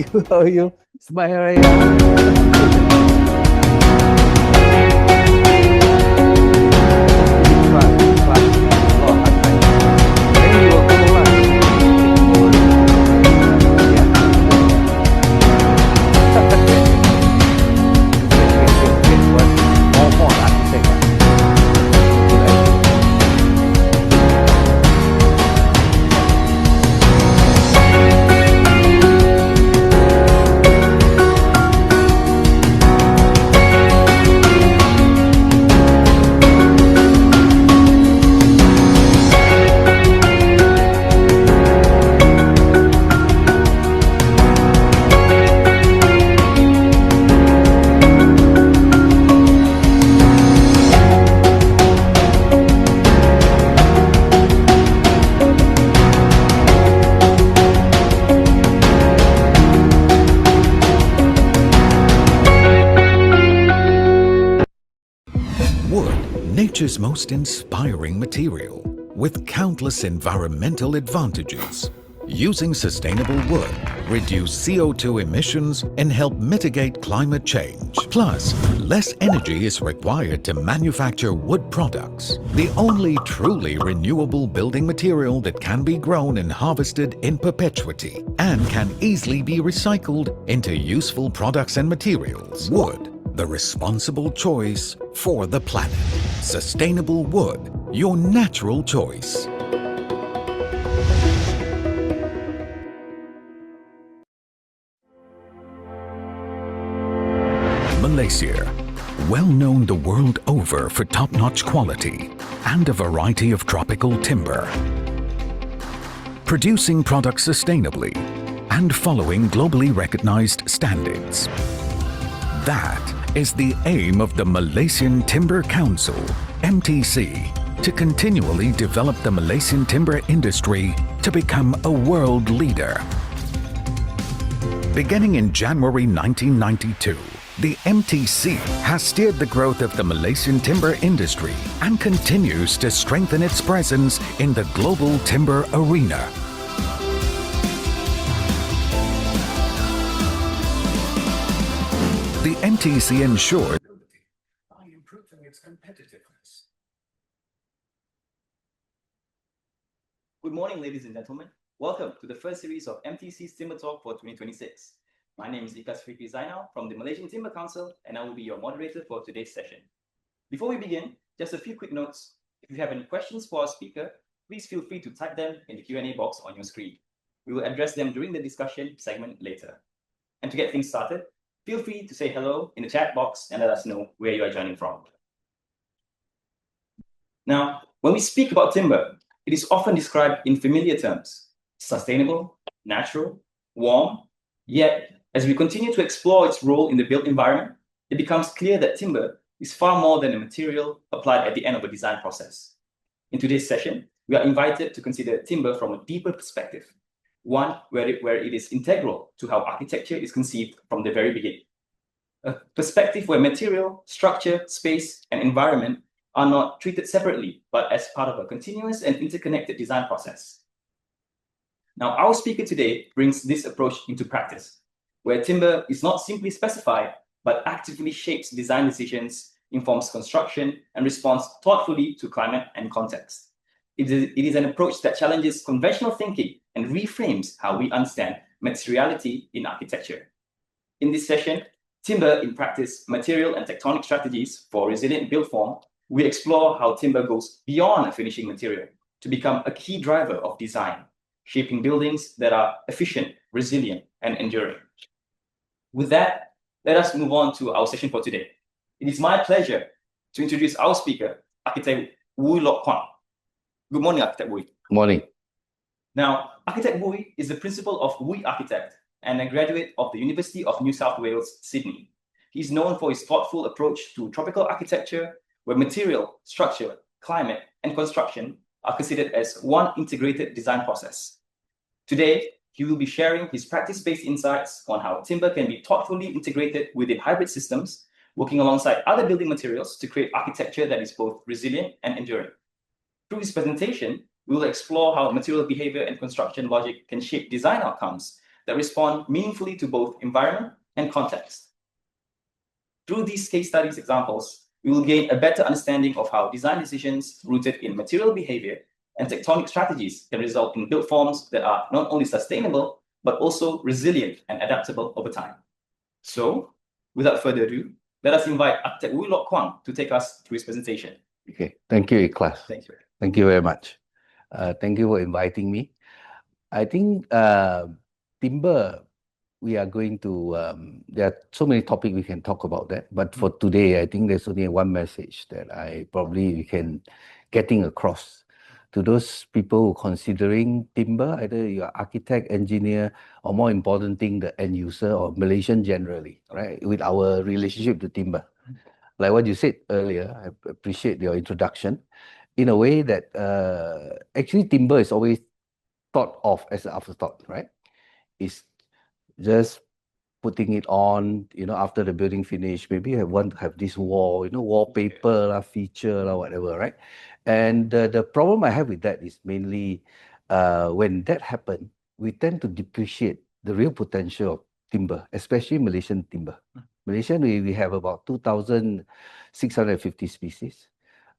you? How are you? Smile Raya. Nature's most inspiring material, with countless environmental advantages. Using sustainable wood, reduce CO2 emissions and help mitigate climate change. Plus, less energy is required to manufacture wood products. The only truly renewable building material that can be grown and harvested in perpetuity and can easily be recycled into useful products and materials. Wood, the responsible choice for the planet. Sustainable wood, your natural choice. Malaysia, well known the world over for top-notch quality and a variety of tropical timber. Producing products sustainably and following globally recognized standards. That is the aim of the Malaysian Timber Council, MTC, to continually develop the Malaysian timber industry to become a world leader. Beginning in January 1992, the MTC has steered the growth of the Malaysian timber industry and continues to strengthen its presence in the global timber arena. The MTC ensured by improving its competitiveness. Good morning, ladies and gentlemen. Welcome to the first series of MTC's Timber Talk for 2026. My name is Ikas Fikri Zainal from the Malaysian Timber Council, and I will be your moderator for today's session. Before we begin, just a few quick notes. If you have any questions for our speaker, please feel free to type them in the Q&A box on your screen. We will address them during the discussion segment later. And to get things started, feel free to say hello in the chat box and let us know where you are joining from. Now, when we speak about timber, it is often described in familiar terms: sustainable, natural, warm. Yet, as we continue to explore its role in the built environment, it becomes clear that timber is far more than a material applied at the end of a design process. In today's session, we are invited to consider timber from a deeper perspective, one where it is integral to how architecture is conceived from the very beginning. A perspective where material, structure, space, and environment are not treated separately, but as part of a continuous and interconnected design process. Now, our speaker today brings this approach into practice, where timber is not simply specified, but actively shapes design decisions, informs construction, and responds thoughtfully to climate and context. It is an approach that challenges conventional thinking and reframes how we understand materiality in architecture. In this session, Timber in Practice, Material and Tectonic Strategies for Resilient Build Form, we explore how timber goes beyond a finishing material to become a key driver of design, shaping buildings that are efficient, resilient, and enduring. With that, let us move on to our session for today. It is my pleasure to introduce our speaker, Architect Wooi Lok Kuang. Good morning, Architect Wooi. Good morning. Now, Architect Wooi is the principal of Wooi Architect and a graduate of the University of New South Wales, Sydney. He is known for his thoughtful approach to tropical architecture, where material, structure, climate, and construction are considered as one integrated design process. Today, he will be sharing his practice-based insights on how timber can be thoughtfully integrated within hybrid systems, working alongside other building materials to create architecture that is both resilient and enduring. Through this presentation, we will explore how material behavior and construction logic can shape design outcomes that respond meaningfully to both environment and context. Through these case studies examples, we will gain a better understanding of how design decisions rooted in material behavior and tectonic strategies can result in built forms that are not only sustainable, but also resilient and adaptable over time. So, without further ado, let us invite Architect Wooi Lok Kuang to take us through his presentation. Okay, thank you, Ikhlas. Thank you. Thank you very much. Thank you for inviting me. I think timber, we are going to, there are so many topics we can talk about that, but for today, I think there's only one message that I probably can getting across to those people who are considering timber, either you're architect, engineer, or more important thing, the end user or Malaysian generally, right? With our relationship to timber. Like what you said earlier, I appreciate your introduction. In a way that actually timber is always thought of as an afterthought, right? It's just putting it on, after the building finish, maybe I want to have this wall, wallpaper, feature, whatever, right? And the problem I have with that is mainly when that happens, we tend to depreciate the real potential of timber, especially Malaysian timber. Malaysia, we have about 2,650 species.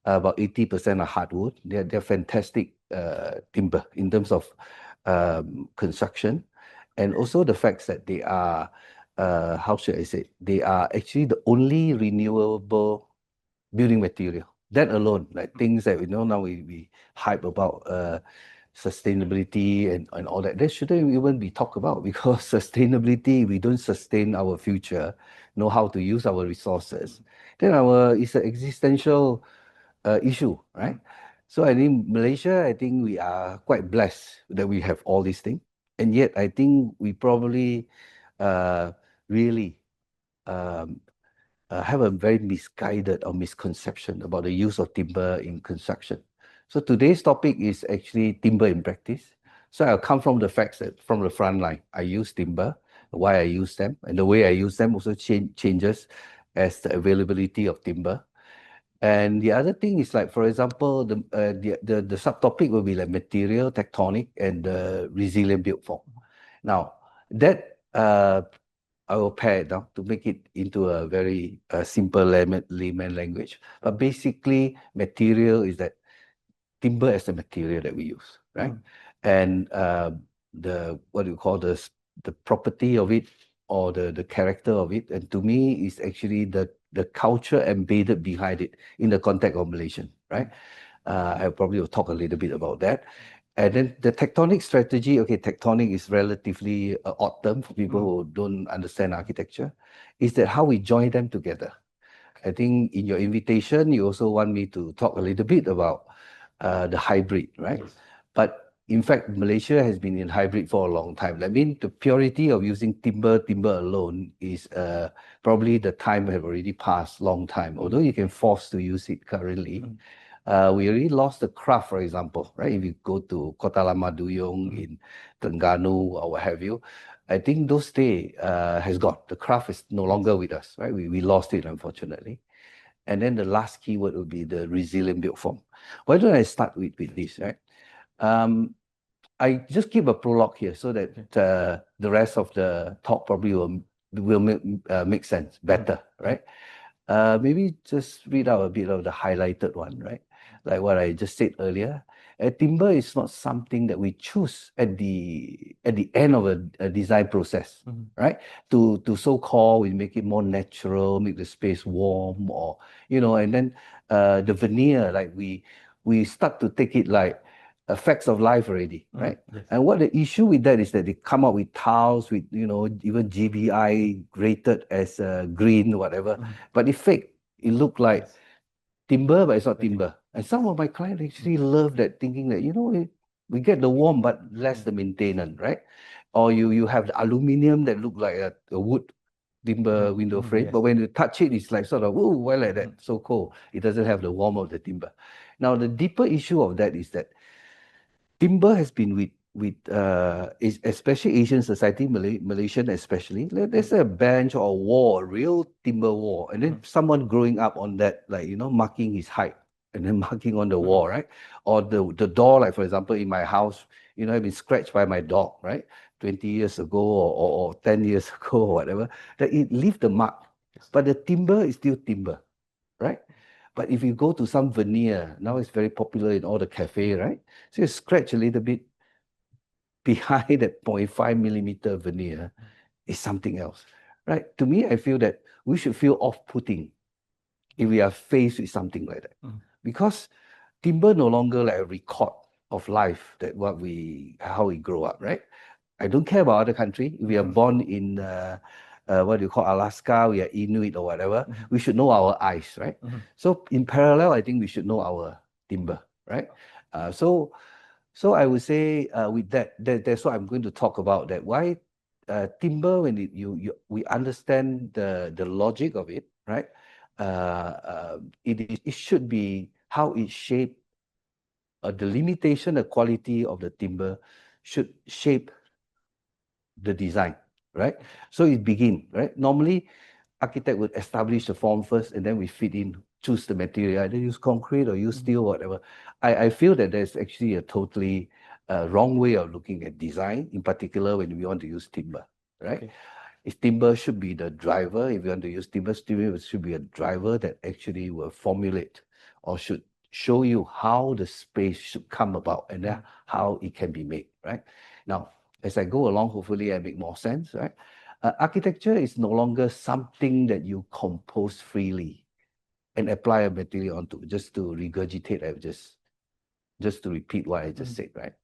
About 80% are hardwood. They're fantastic timber in terms of construction. And also the fact that they are, how should I say, they are actually the only renewable building material. That alone, like things that we know now we hype about sustainability and all that shouldn't even be talked about, because sustainability, we don't sustain our future, know how to use our resources, then it's an existential issue, right? So I think Malaysia, I think we are quite blessed that we have all these things. And yet I think we probably really have a very misguided or misconception about the use of timber in construction. So today's topic is actually timber in practice. So I'll come from the facts that from the front line, I use timber, why I use them, and the way I use them also changes as the availability of timber. And the other thing is, like, for example, the subtopic will be like material, tectonic, and resilient built form. Now, that I will pare it down to make it into a very simple layman language. But basically, material is that timber as a material that we use, right? And what do you call the property of it, or the character of it, and to me is actually the culture embedded behind it in the context of Malaysian, right? I probably will talk a little bit about that. And then the tectonic strategy, okay, tectonic is relatively an odd term for people who don't understand architecture, is that how we join them together. I think in your invitation, you also want me to talk a little bit about the hybrid, right? Yes. But in fact, Malaysia has been in hybrid for a long time. I mean, the purity of using timber alone is probably the time have already passed long time. Although you can force to use it currently, we already lost the craft, for example, right? If you go to Kota Lama Duyung in Terengganu or what have you, I think those days has gone. The craft is no longer with us, right? We lost it, unfortunately. And then the last keyword would be the resilient built form. Why don't I start with this, right? I just give a prologue here so that the rest of the talk probably will make sense better, right? Maybe just read out a bit of the highlighted one, right? Like what I just said earlier. Timber is not something that we choose at the end of a design process, right? To so-called, we make it more natural, make the space warm, or and then the veneer, like we start to take it like facts of life already, right? Yes. And what the issue with that is that they come up with tiles with even GBI rated as green, whatever, but it fake. It look like timber, but it's not timber. And some of my clients actually love that, thinking that we get the warm but less the maintenance, right? Or you have the aluminium that look like a wood timber window frame, yes. But when you touch it, it's like sort of, oh, why like that? So cold. It doesn't have the warmth of the timber. Now, the deeper issue of that is that timber has been with especially Asian society, Malaysian especially. There's a bench or a wall, a real timber wall, and then someone growing up on that, like marking his height and then marking on the wall, right? Or the door, like for example, in my house, I've been scratched by my dog, right? 20 years ago or 10 years ago or whatever, that it leave the mark. But the timber is still timber, right? But if you go to some veneer, now it's very popular in all the cafe, right? So you scratch a little bit behind that 0.5 millimeter veneer is something else, right? To me, I feel that we should feel off-putting if we are faced with something like that. Because timber no longer like a record of life that how we grow up, right? I don't care about other country. If we are born in what do you call Alaska, we are Inuit or whatever, we should know our ice, right? So in parallel, I think we should know our timber, right? So I would say with that's what I'm going to talk about, that why timber, when we understand the logic of it, right? It should be how it shape the limitation, the quality of the timber should shape the design, right? So it begin, right? Normally, architect would establish the form first, and then we fit in, choose the material, either use concrete or use steel, whatever. I feel that there's actually a totally wrong way of looking at design, in particular when we want to use timber, right? If timber should be the driver, if you want to use timber, should be a driver that actually will formulate or should show you how the space should come about and then how it can be made, right? Now, as I go along, hopefully I make more sense, right? Architecture is no longer something that you compose freely and apply a material onto, just to regurgitate, just to repeat what I just said, right?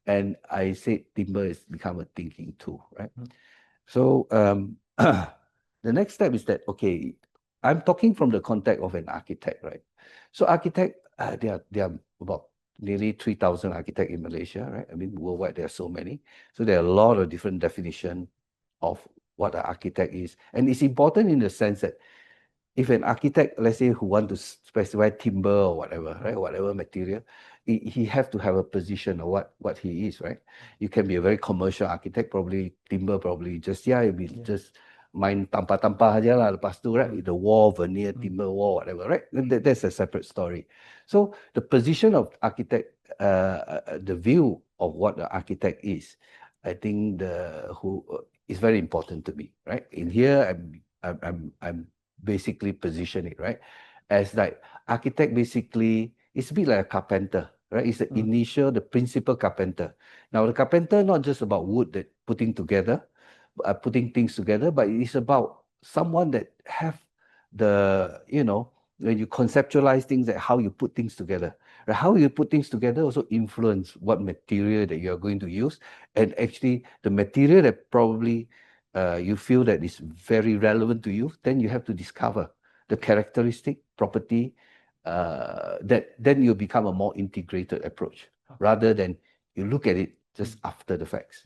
And I said timber has become a thinking tool, right? So the next step is that, okay, I'm talking from the context of an architect, right? So architect, there are about nearly 3,000 architects in Malaysia, right? I mean, worldwide, there are so many. So there are a lot of different definitions of what an architect is. And it's important in the sense that if an architect, let's say, who want to specify timber or whatever, right, whatever material, he have to have a position of what he is, right? You can be a very commercial architect, probably timber, probably just just main tampah-tampah aja lah, lepas tu, right? The wall, veneer, timber wall, whatever, right? That's a separate story. So the position of architect, the view of what the architect is, I think is very important to me, right? In here, I'm basically position it, right? As like architect basically, it's a bit like a carpenter, right? It's the principal carpenter. Now the carpenter, not just about wood that putting things together, but it's about someone that have when you conceptualize things, that how you put things together. Right? How you put things together also influence what material that you're going to use. And actually the material that probably you feel that is very relevant to you, then you have to discover the characteristic, property, that then you become a more integrated approach, rather than you look at it just after the facts.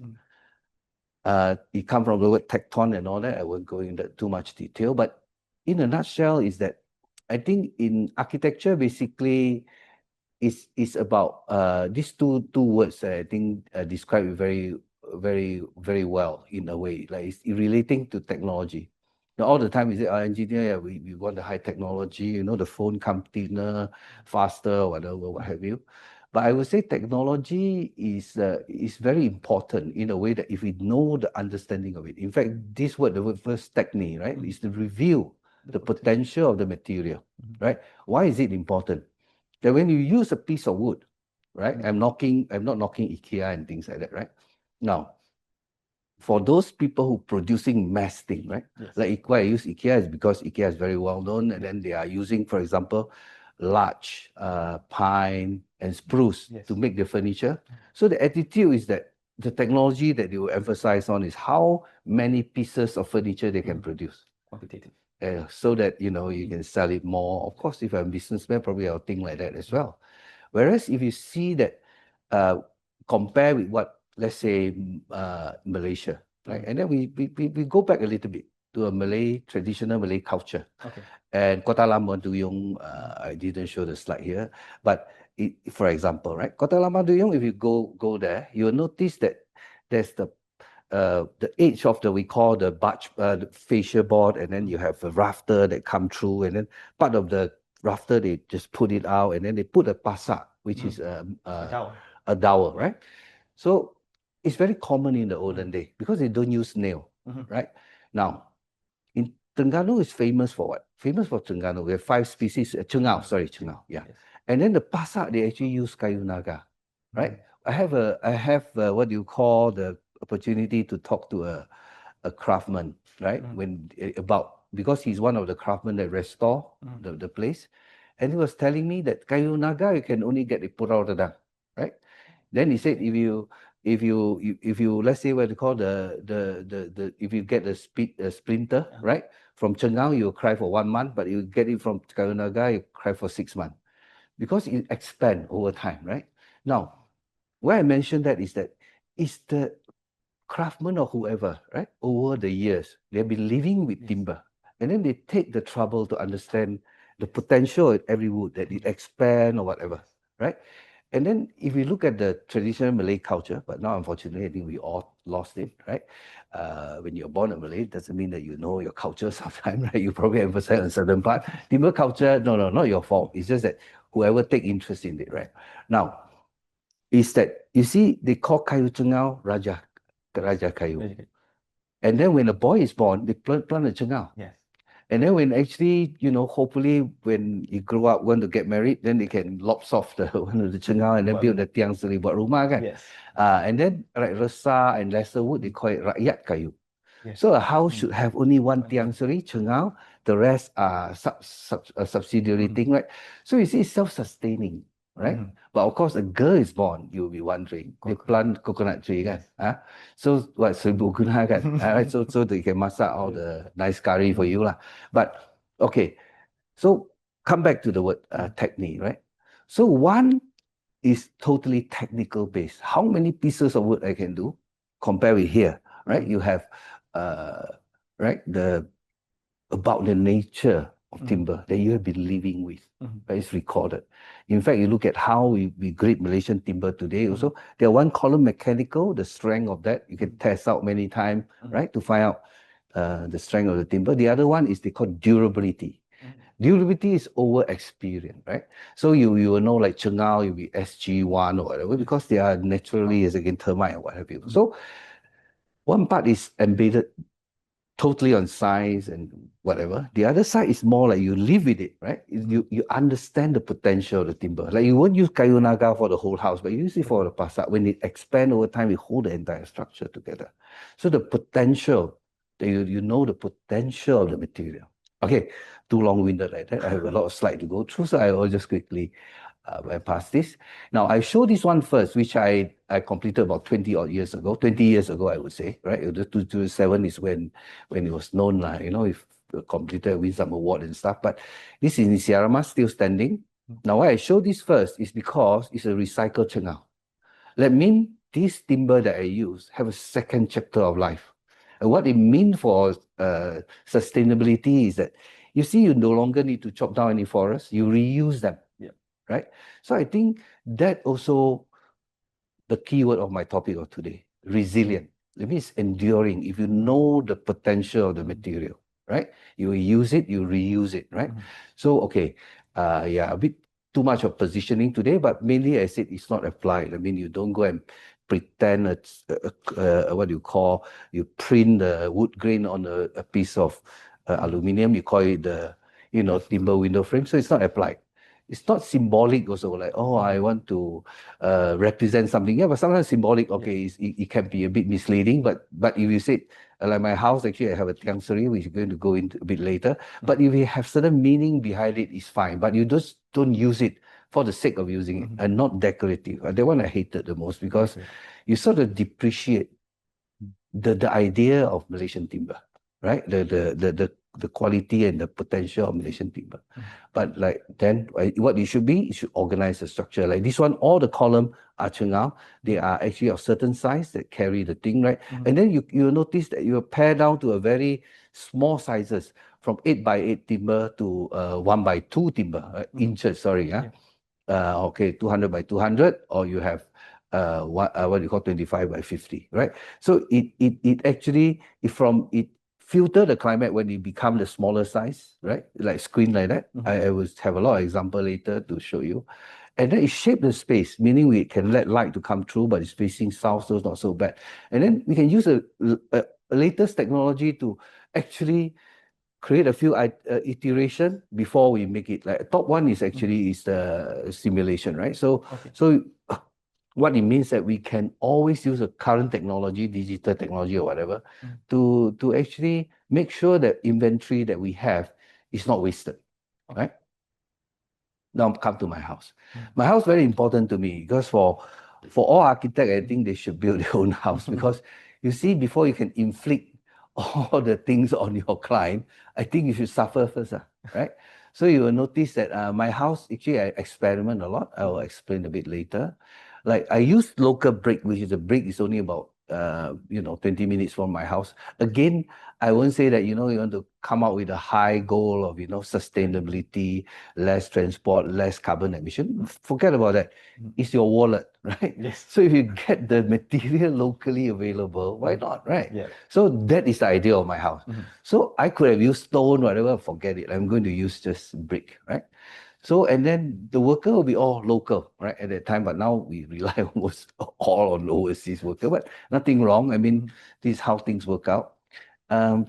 It comes from the word tecton and all that. I won't go into too much detail, but in a nutshell is that I think in architecture, basically, is about these two words that I think describe it very, very, very well in a way. Like it's relating to technology. Now, all the time we say, our engineer, we want the high technology, the phone come thinner, faster, whatever, what have you. But I would say technology is very important in a way that if we know the understanding of it. In fact, this word, the word first technique, right, is to reveal the potential of the material, right? Why is it important? That when you use a piece of wood, right? I'm not knocking IKEA and things like that, right? Now, for those people who producing mass thing, right? Like why I use IKEA is because IKEA is very well known, and then they are using, for example, larch, pine, and spruce to make the furniture. So the attitude is that the technology that they will emphasize on is how many pieces of furniture they can produce. Quantitative. So that you can sell it more. Of course, if I'm a businessman, probably I'll think like that as well. Whereas if you see that, compare with what, let's say, Malaysia, right? And then we go back a little bit to a traditional Malay culture. And Kota Lama Duyung, I didn't show the slide here, but for example, right, Kota Lama Duyung, if you go there, you'll notice that there's the edge of we call the the fascia board, and then you have a rafter that come through, and then part of the rafter they just put it out, and then they put a pasak, which is a dowel, right? So it's very common in the olden day because they don't use nail, right? Now, in Terengganu is famous for what? Famous for Terengganu. We have 5 species, Cengau, yeah. Yes. And then the Pasak, they actually use kayu naga, right? I have what you call the opportunity to talk to a craftsman, right? Because he's one of the craftsmen that restore the place. And he was telling me that kayu naga, you can only get it put out of the, right? Then he said, if you let's say what you call if you get a splinter, right, from Chengau, you cry for 1 month, but you get it from kayu naga, you cry for 6 months, because it expands over time, right? Now, why I mentioned that is that it's the craftsman or whoever, right, over the years, they've been living with timber, and then they take the trouble to understand the potential in every wood, that it expand or whatever, right? And then if you look at the traditional Malay culture, but now unfortunately I think we all lost it, right? When you're born a Malay, it doesn't mean that you know your culture sometimes, right? You probably emphasize on certain part. Timber culture, no, not your fault. It's just that whoever take interest in it, right? Now, is that, you see, they call kayu cengau Raja Kayu. And then when a boy is born, they plant a cengau. Yes. And then when actually, hopefully when you grow up, want to get married, then they can lops off the one of the cengau and then build the tiang seri buat rumah kan. Yes. And then like Resah and lesser wood, they call it Rakyat Kayu. Yes. So a house should have only one tiang seri, cengau, the rest are a subsidiary thing, right? So you see, it's self-sustaining, right? But of course, a girl is born, you'll be wondering. They plant coconut tree, kan? So what, seribu guna kan? Right? So they can masak all the nice curry for you lah. But okay, so come back to the word technique, right? So one is totally technical based. How many pieces of wood I can do? Compare with here, right? You have right, about the nature of timber that you have been living with. That is recorded. In fact, you look at how we grade Malaysian timber today also, there are 1 column mechanical, the strength of that, you can test out many times, right, to find out the strength of the timber. The other one is they call durability. Durability is over experience, right? So you will know like Chengau, you'll be SG1 or whatever, because they are naturally, as again, termite or what have you. So one part is embedded totally on science and whatever. The other side is more like you live with it, right? You understand the potential of the timber. Like you won't use kayu naga for the whole house, but you use it for the pasak. When it expand over time, it hold the entire structure together. So the potential, you know the potential of the material. Okay, too long-winded like that. I have a lot of slides to go through, so I will just quickly past this. Now, I show this one first, which I completed about 20 odd years ago, 20 years ago, I would say, right? 2007 is when it was known, if completed, win some award and stuff. But this is in Sierra Mas, still standing. Now, why I show this first is because it's a recycled cengau. That means this timber that I use have a second chapter of life. And what it means for sustainability is that, you see, you no longer need to chop down any forests, you reuse them. Right? So I think that also the keyword of my topic of today, resilient. That means enduring. If you know the potential of the material, right? You use it, you reuse it, right? So, okay, a bit too much of positioning today, but mainly I said it's not applied. I mean, you don't go and pretend it's, what do you call, you print the wood grain on a piece of aluminium, you call it the, timber window frame, so it's not applied. It's not symbolic also, like, oh, I want to represent something. Yeah, but sometimes symbolic, okay, it can be a bit misleading, but if you say, like my house, actually, I have a tiang seri, which is going to go into a bit later, but if you have certain meaning behind it, it's fine, but you just don't use it for the sake of using it, and not decorative. That one I hated the most, because you sort of depreciate the idea of Malaysian timber, right? The quality and the potential of Malaysian timber. But like then, what it should be, it should organize the structure. Like this one, all the column are cengau. They are actually of certain size that carry the thing, right? And then you notice that you pare down to a very small sizes, from 8x8 timber to 1x2 timber, inches, sorry. Okay, 200 by 200, or you have what you call 25x50, right? So it actually, it filter the climate when it become the smaller size, right? Like screen like that. I will have a lot of example later to show you. And then it shaped the space, meaning we can let light to come through, but it's facing south, so it's not so bad. And then we can use a latest technology to actually create a few iteration before we make it. Like top one is actually is the simulation, right? So what it means that we can always use a current technology, digital technology or whatever, to actually make sure that inventory that we have is not wasted, right? Now come to my house. My house very important to me because for all architects, I think they should build their own house because you see, before you can inflict all the things on your client, I think you should suffer first, right? So you will notice that my house, actually I experiment a lot. I will explain a bit later. Like I use local brick, which is a brick is only about 20 minutes from my house. Again, I won't say that, you want to come out with a high goal of, sustainability, less transport, less carbon emission. Forget about that. It's your wallet, right? Yes. So if you get the material locally available, why not, right? Yeah. So that is the idea of my house. So I could have used stone, whatever, forget it. I'm going to use just brick, right? So, and then the worker will be all local, right, at that time. But now we rely almost all on overseas worker, but nothing wrong. I mean, this is how things work out.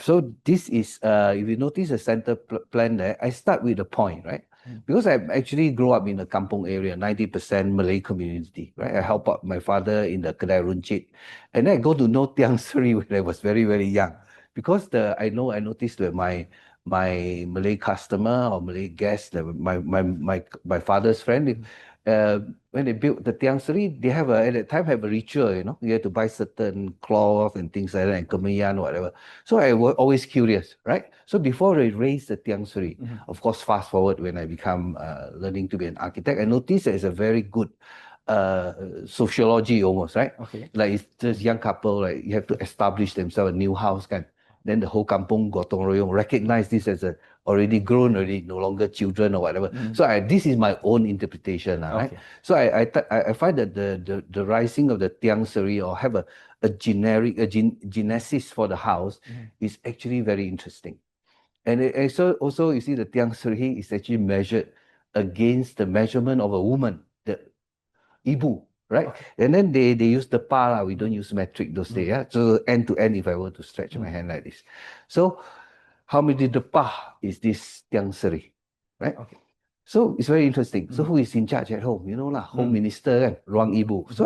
So this is, if you notice the center plan there, I start with the point, right? Because I actually grew up in a kampong area, 90% Malay community, right? I help out my father in the Kedai Runcit. And then I go to know Tiang Sri when I was very, very young. Because I noticed that my Malay customer or Malay guest, my father's friend, when they built the Tiang Sri, they at that time have a ritual, you have to buy certain cloth and things like that, and kemeyan, whatever. So I was always curious, right? So before I raised the Tiang Sri, of course, fast forward when I become learning to be an architect, I noticed that it's a very good sociology almost, right? Okay. Like it's just young couple, like you have to establish themselves a new house, kind. Then the whole kampung gotong royong recognize this as a already grown, already no longer children or whatever. So this is my own interpretation, right? So I find that the rising of the Tiang Sri or have a genesis for the house is actually very interesting. And so also you see the Tiang Sri is actually measured against the measurement of a woman, the Ibu, right? And then they use the pa, we don't use metric those days. Yeah? So end to end, if I were to stretch my hand like this. So how many the pa is this Tiang Sri, right? Okay. So it's very interesting. So who is in charge at home? You know lah, home minister kan, ruang ibu. So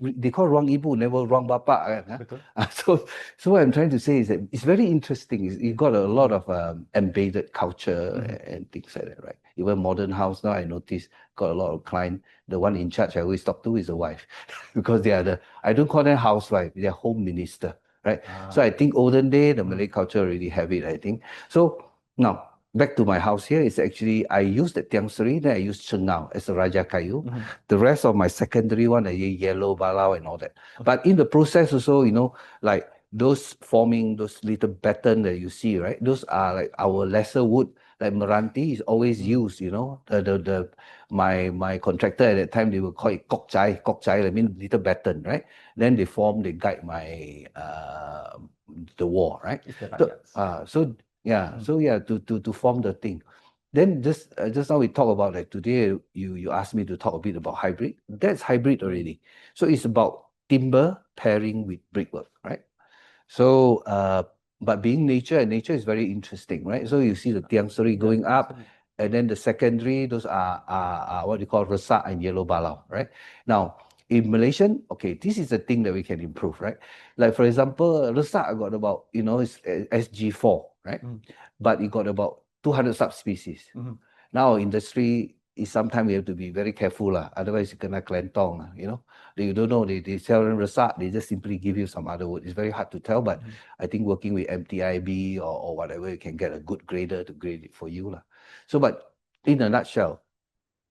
they call ruang ibu, never ruang bapa kan. So what I'm trying to say is that it's very interesting. You got a lot of embedded culture and things like that, right? Even modern house now, I notice got a lot of client. The one in charge I always talk to is the wife, because they are I don't call them housewife, they're home minister, right? So I think olden day, the Malay culture already have it, I think. So now, back to my house here, it's actually, I use the Tiang Sri, then I use Chengau as a Raja Kayu. The rest of my secondary one, I use yellow balau and all that. But in the process also, like those forming, those little batten that you see, right? Those are like our lesser wood, like Meranti is always used, my contractor at that time, they would call it kok chai, I mean little batten, right? Then they guide my, the wall, right? To form the thing. Then just now we talk about like today you asked me to talk a bit about hybrid. That's hybrid already. So it's about timber pairing with brickwork, right? So but being nature, and nature is very interesting, right? So you see the Tiang Sri going up, and then the secondary, those are what you call resak and yellow balau, right? Now in Malaysian, okay, this is the thing that we can improve, right? Like for example, resak got about, it's SG4, right? But it got about 200 subspecies. Now industry is sometimes we have to be very careful lah. Otherwise you kena kelentong, You don't know, they sell resak, they just simply give you some other wood. It's very hard to tell, but I think working with MTIB or whatever, you can get a good grader to grade it for you lah. So, but in a nutshell,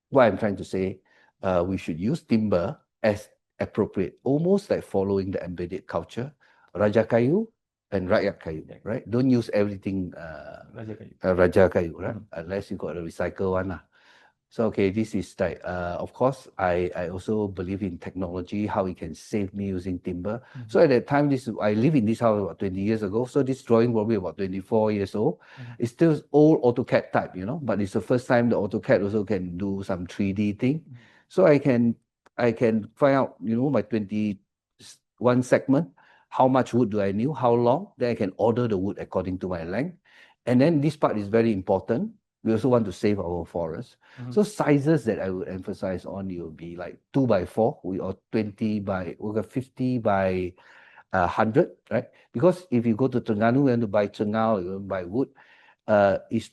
what I'm trying to say, we should use timber as appropriate, almost like following the embedded culture, Raja Kayu and Rakyat Kayu, right? Don't use everything Raja Kayu, right? Unless you got a recycle one. So, okay, this is like, of course, I also believe in technology, how it can save me using timber. So at that time, I live in this house about 20 years ago. So this drawing probably about 24 years old. It's still old AutoCAD type, but it's the first time the AutoCAD also can do some 3D thing. So I can find out, my 21 segment, how much wood do I need, how long, then I can order the wood according to my length. And then this part is very important. We also want to save our forest. So sizes that I would emphasize on, it will be like 2x4, or 50 by 100, right? Because if you go to Terengganu, you want to buy Cengau, you want to buy wood, it's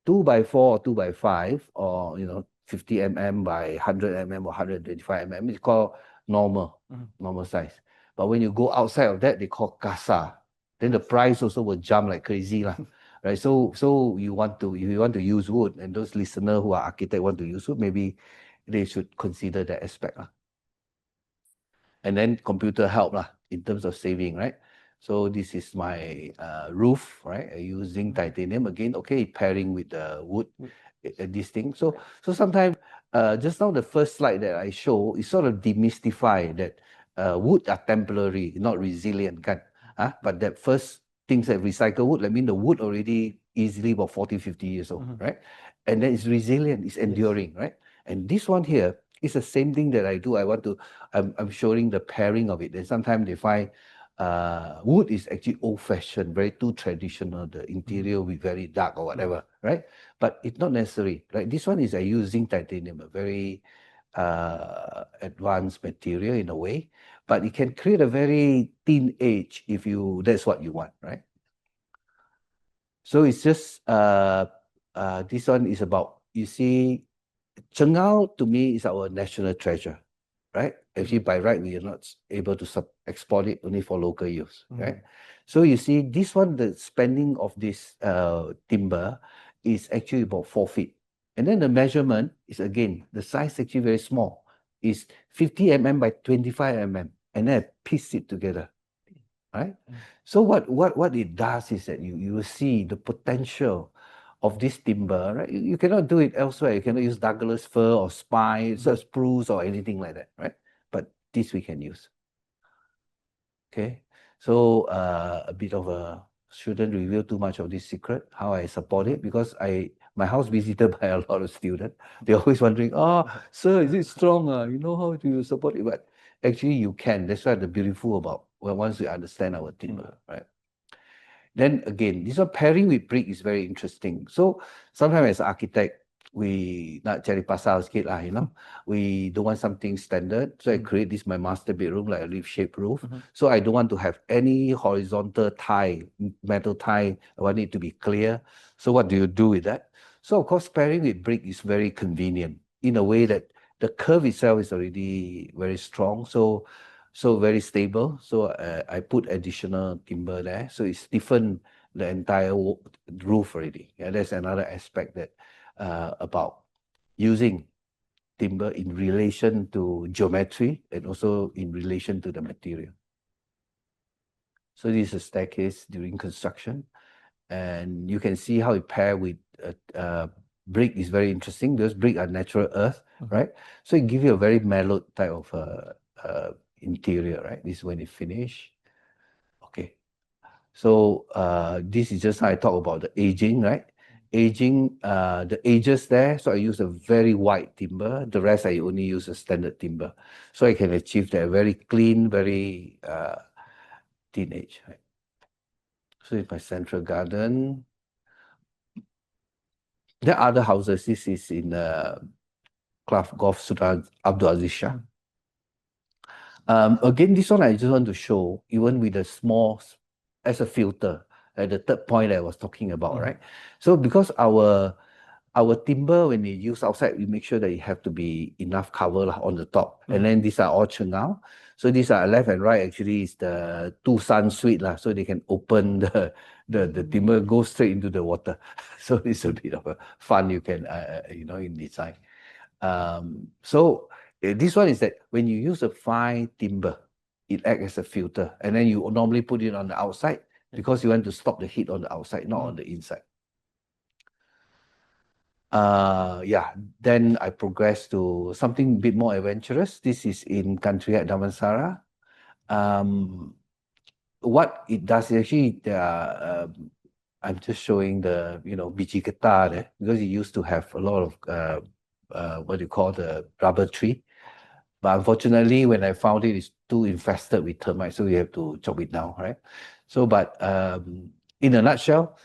2x4 or 2x5, or 50 mm by 100 mm or 125 mm. It's called normal size. But when you go outside of that, they call casa. Then the price also will jump like crazy, lah. Right? So if you want to use wood, and those listeners who are architects want to use wood, maybe they should consider that aspect, lah. And then computer help, lah, in terms of saving, right? So this is my roof, right? Using titanium again. Okay, pairing with the wood, this thing. So sometimes, just now the first slide that I show is sort of demystify that wood are temporary, not resilient, kan? But that first things that recycle wood, I mean the wood already easily about 40, 50 years old, right? And then it's resilient, it's enduring, right? And this one here is the same thing that I do. I'm showing the pairing of it. And sometimes they find wood is actually old-fashioned, very too traditional. The interior will be very dark or whatever, right? But it's not necessary, right? This one is using titanium, a very advanced material in a way, but it can create a very thin edge if that's what you want, right? So it's just this one is about, you see, Cengau to me is our national treasure, right? Actually, by right, we are not able to export it, only for local use, right? So you see, this one, the spending of this timber is actually about 4 feet. And then the measurement is, again, the size actually very small. It's 50 mm by 25 mm. And then I piece it together, right? So what it does is that you will see the potential of this timber, right? You cannot do it elsewhere. You cannot use Douglas fir or spruce or anything like that, right? But this we can use. Okay, so a bit of a, shouldn't reveal too much of this secret, how I support it, because my house visited by a lot of students. They're always wondering, sir, is it strong? You know how to support it? But actually you can. That's why the beautiful about, well, once we understand our timber, right? Then again, this one pairing with brick is very interesting. So sometimes as architect, we nak cari pasal sikit lah, we don't want something standard. So I create this, my master bedroom, like a leaf-shaped roof. So I don't want to have any horizontal tie, metal tie. I want it to be clear. So what do you do with that? So of course, pairing with brick is very convenient in a way that the curve itself is already very strong. So very stable. So I put additional timber there. So it's stiffened the entire roof already. Yeah, that's another aspect that about using timber in relation to geometry and also in relation to the material. So this is a staircase during construction. And you can see how it pairs with brick is very interesting, because brick are natural earth, right? So it gives you a very mellowed type of interior, right? This is when it finish. Okay. So this is just how I talk about the aging, right? Aging, the edges there. So I use a very white timber. The rest I only use a standard timber. So I can achieve that very clean, very thin edge, right? So it's my central garden. There are other houses. This is in Club Golf Sultan Abdul Aziz Shah. Again, this one I just want to show, even with a small, as a filter, at the third point that I was talking about, right? So because our timber, when we use outside, we make sure that it have to be enough cover on the top. And then these are all Cengau. So these are left and right, actually is the two sun suite, so they can open the timber, go straight into the water. So it's a bit of a fun you can, in design. So this one is that when you use a fine timber, it acts as a filter, and then you normally put it on the outside because you want to stop the heat on the outside, not on the inside. Then I progress to something a bit more adventurous. This is in country at Damansara. What it does is actually, I'm just showing the, biji getah there, because it used to have a lot of what do you call, the rubber tree. But unfortunately, when I found it, it's too infested with termites, so we have to chop it down, right? So, but in a nutshell,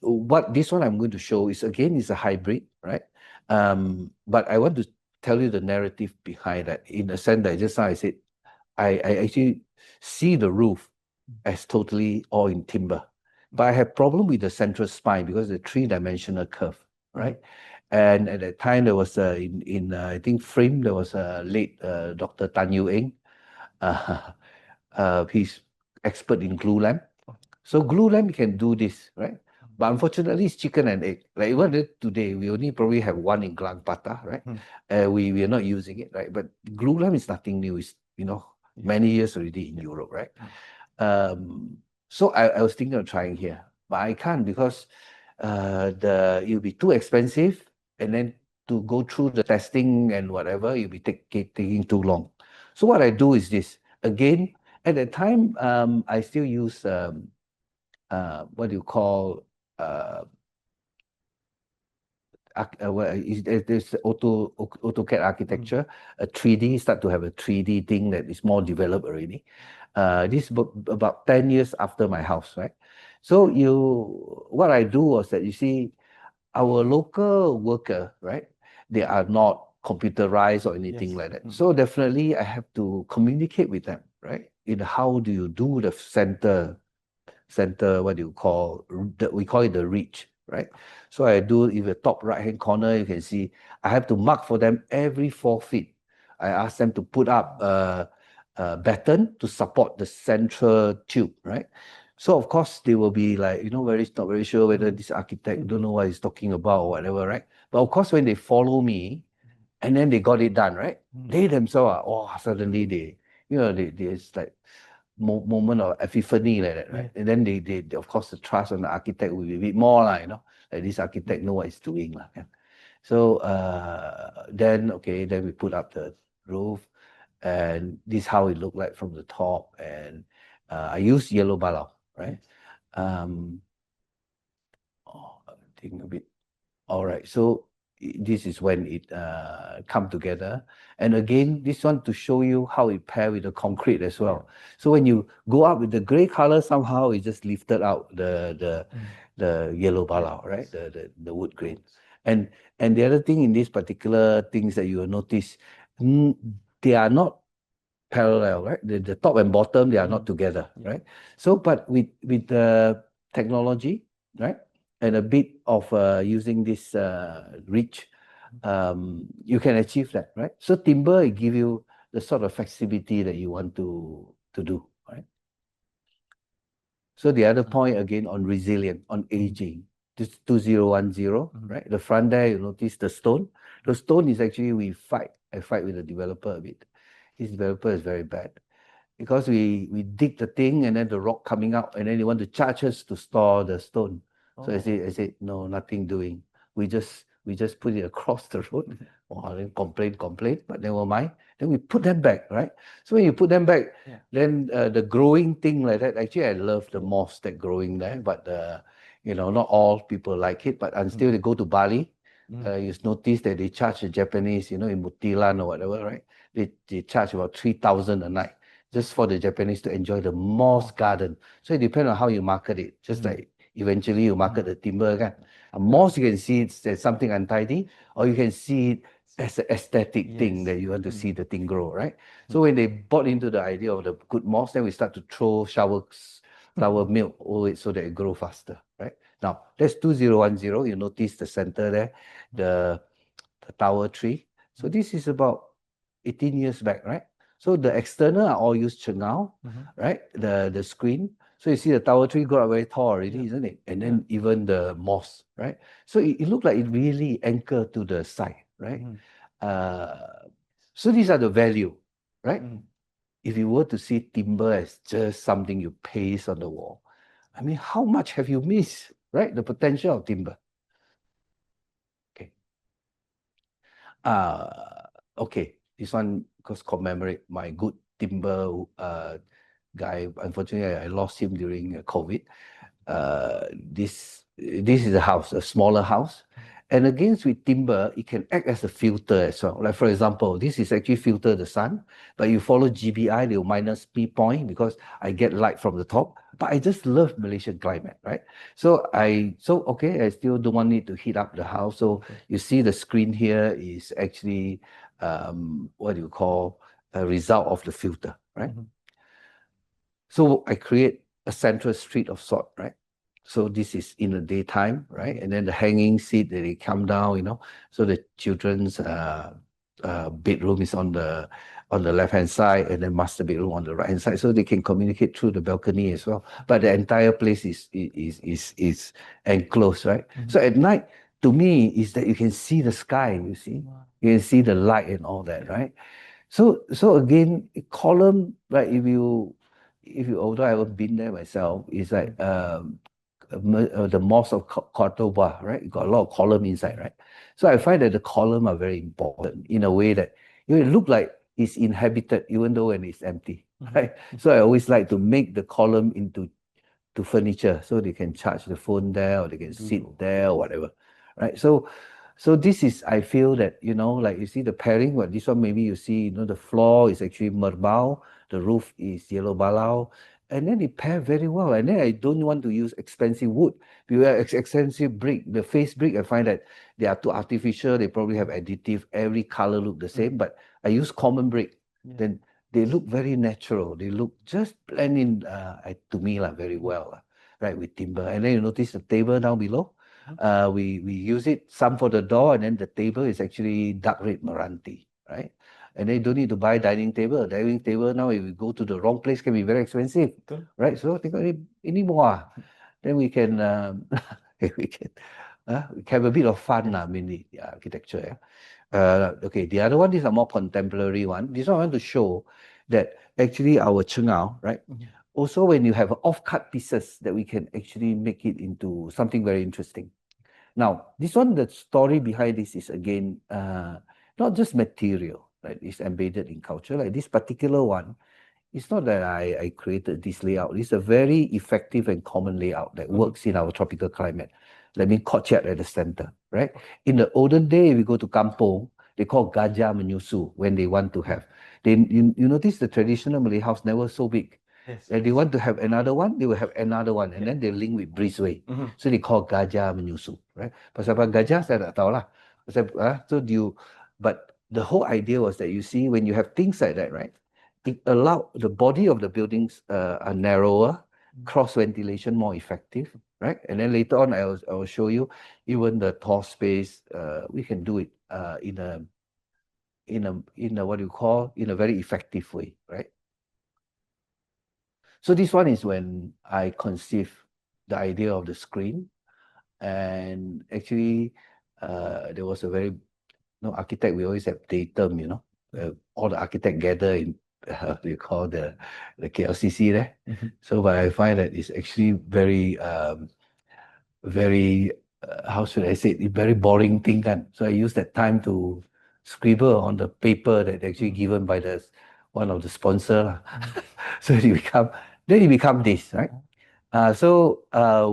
what this one I'm going to show is, again, is a hybrid, right? But I want to tell you the narrative behind that, in the sense that just now I said, I actually see the roof as totally all in timber. But I have problem with the central spine because the three-dimensional curve, right? And at that time, there was I think frame, there was a late Dr. Tan Yu Eng. He's expert in glue lamp. So glue lamp can do this, right? But unfortunately, it's chicken and egg. Like even today, we only probably have one in Glang Patah, right? We are not using it, right? But glue lamp is nothing new. It's, many years already in Europe, right? So I was thinking of trying here, but I can't because it'll be too expensive, and then to go through the testing and whatever, it'll be taking too long. So what I do is this. Again, at that time, I still use what do you call there's AutoCAD architecture, a 3D, start to have a 3D thing that is more developed already. This about 10 years after my house, right? So what I do was that, you see, our local worker, right? They are not computerized or anything like that. So definitely I have to communicate with them, right? In how do you do the center, what do you call, we call it the reach, right? So I do, in the top right-hand corner, you can see, I have to mark for them every 4 feet. I ask them to put up a batten to support the central tube, right? So of course they will be like, not very sure whether this architect don't know what he's talking about or whatever, right? But of course, when they follow me, and then they got it done, right? They themselves are, suddenly it's like moment of epiphany like that, right? And then they of course, the trust on the architect will be a bit more, like this architect know what he's doing, yeah. So then we put up the roof, and this is how it looked like from the top, and I use yellow balau, right? I think a bit. All right, so this is when it come together. And again, this one to show you how it pair with the concrete as well. So when you go up with the gray color, somehow it just lifted out the yellow balau, right? The wood grain. And the other thing in these particular things that you will notice, they are not parallel, right? The top and bottom, they are not together, right? So, but with the technology, right? And a bit of using this reach, you can achieve that, right? So timber, it give you the sort of flexibility that you want to do, right? So the other point again on resilient, on aging, this 2010, right? The front there, you notice the stone. The stone is actually I fight with the developer a bit. This developer is very bad because we dig the thing and then the rock coming out, and then they want to charge us to store the stone. So I said, no, nothing doing. We just put it across the road. Then complain, but never mind. Then we put them back, right? So when you put them back, then the growing thing like that, actually I love the moss that growing there, but not all people like it. But until they go to Bali, you notice that they charge the Japanese, in Mutilan or whatever, right? They charge about 3,000 a night just for the Japanese to enjoy the moss garden. So it depends on how you market it. Just like eventually you market the timber, kan? Moss, you can see it's as something untidy, or you can see it as an aesthetic thing that you want to see the thing grow, right? So when they bought into the idea of the good moss, then we start to throw flower milk over it so that it grow faster, right? Now, that's 2010. You notice the center there, the tower tree. So this is about 18 years back, right? So the external are all used chengao, right? The screen. So you see the tower tree got very tall already, isn't it? And then even the moss, right? So it looked like it really anchored to the side, right? So these are the value, right? If you were to see timber as just something you paste on the wall, I mean, how much have you missed, right? The potential of timber. Okay. This one because commemorate my good timber guy. Unfortunately, I lost him during COVID. This is a house, a smaller house, And against with timber, it can act as a filter as well. Like for example, this is actually filter the sun, but you follow GBI, they will minus P point because I get light from the top. But I just love Malaysian climate, right? So I still don't want it to heat up the house. So you see the screen here is actually what do you call a result of the filter, right? So I create a central street of sort, right? So this is in the daytime, right? And then the hanging seat that they come down, you know. So the children's bedroom is on the left-hand side, and then master bedroom on the right-hand side, so they can communicate through the balcony as well. But the entire place is enclosed, right? So at night, to me, is that you can see the sky. You see, you can see the light and all that, right? So again, column, right? If you although I haven't been there myself, it's like the mosque of Cordoba, right? You got a lot of column inside, right? So I find that the column are very important in a way that it look like it's inhabited even though when it's empty, right? So I always like to make the column into furniture so they can charge the phone there or they can sit there or whatever, right? So this is, I feel that, you know, like you see the pairing, well, this one maybe you see, you know, the floor is actually merbau, the roof is yellow balau, and then it pair very well. And then I don't want to use expensive wood. Because expensive brick, the face brick, I find that they are too artificial. They probably have additive. Every color look the same. But I use common brick. Then they look very natural. They look just blend in, to me, very well, right, with timber. And then you notice the table down below. We use it, some for the door, and then the table is actually dark red Meranti, right? And then you don't need to buy dining table. Dining table now, if you go to the wrong place, can be very expensive, right? So think any more, then we can we can have a bit of fun, in the architecture. Okay, the other one is a more contemporary one. This one I want to show that actually our chengao, right? Also, when you have off-cut pieces, that we can actually make it into something very interesting. Now, this one, the story behind this is again not just material, right? It's embedded in culture. Like this particular one, it's not that I created this layout. It's a very effective and common layout that works in our tropical climate. Let me courtyard at the center, right? In the olden day, if we go to kampong, they call gajah menyusu when they want to have. You notice the traditional Malay house never so big. And they want to have another one, they will have another one, and then they link with breezeway. So they call gajah menyusu, right? Pasal apa gajah saya tak tahu lah. But the whole idea was that you see when you have things like that, right? It allowed the body of the buildings are narrower, cross ventilation more effective, right? And then later on, I will show you even the tall space. We can do it in a what you call in a very effective way, right? So this one is when I conceived the idea of the screen, and actually there was a very architect. We always have datum, all the architect gather in they call the KLCC there. So, but I find that it's actually very how should I say it, very boring thing then. So I use that time to scribble on the paper that actually given by one of the sponsor. So it become this, right? So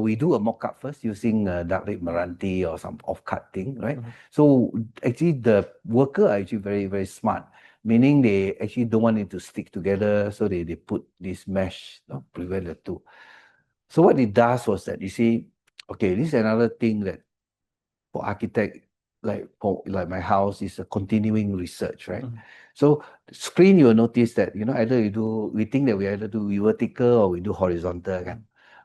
we do a mock-up first using dark red Meranti or some off-cut thing, right? So actually the worker are actually very, very smart, meaning they actually don't want it to stick together, so they put this mesh, prevent the two. So what it does was that, you see, okay, this is another thing that for architect, like my house, is a continuing research, right? So screen, you will notice that, either we think that we either do vertical or we do horizontal again.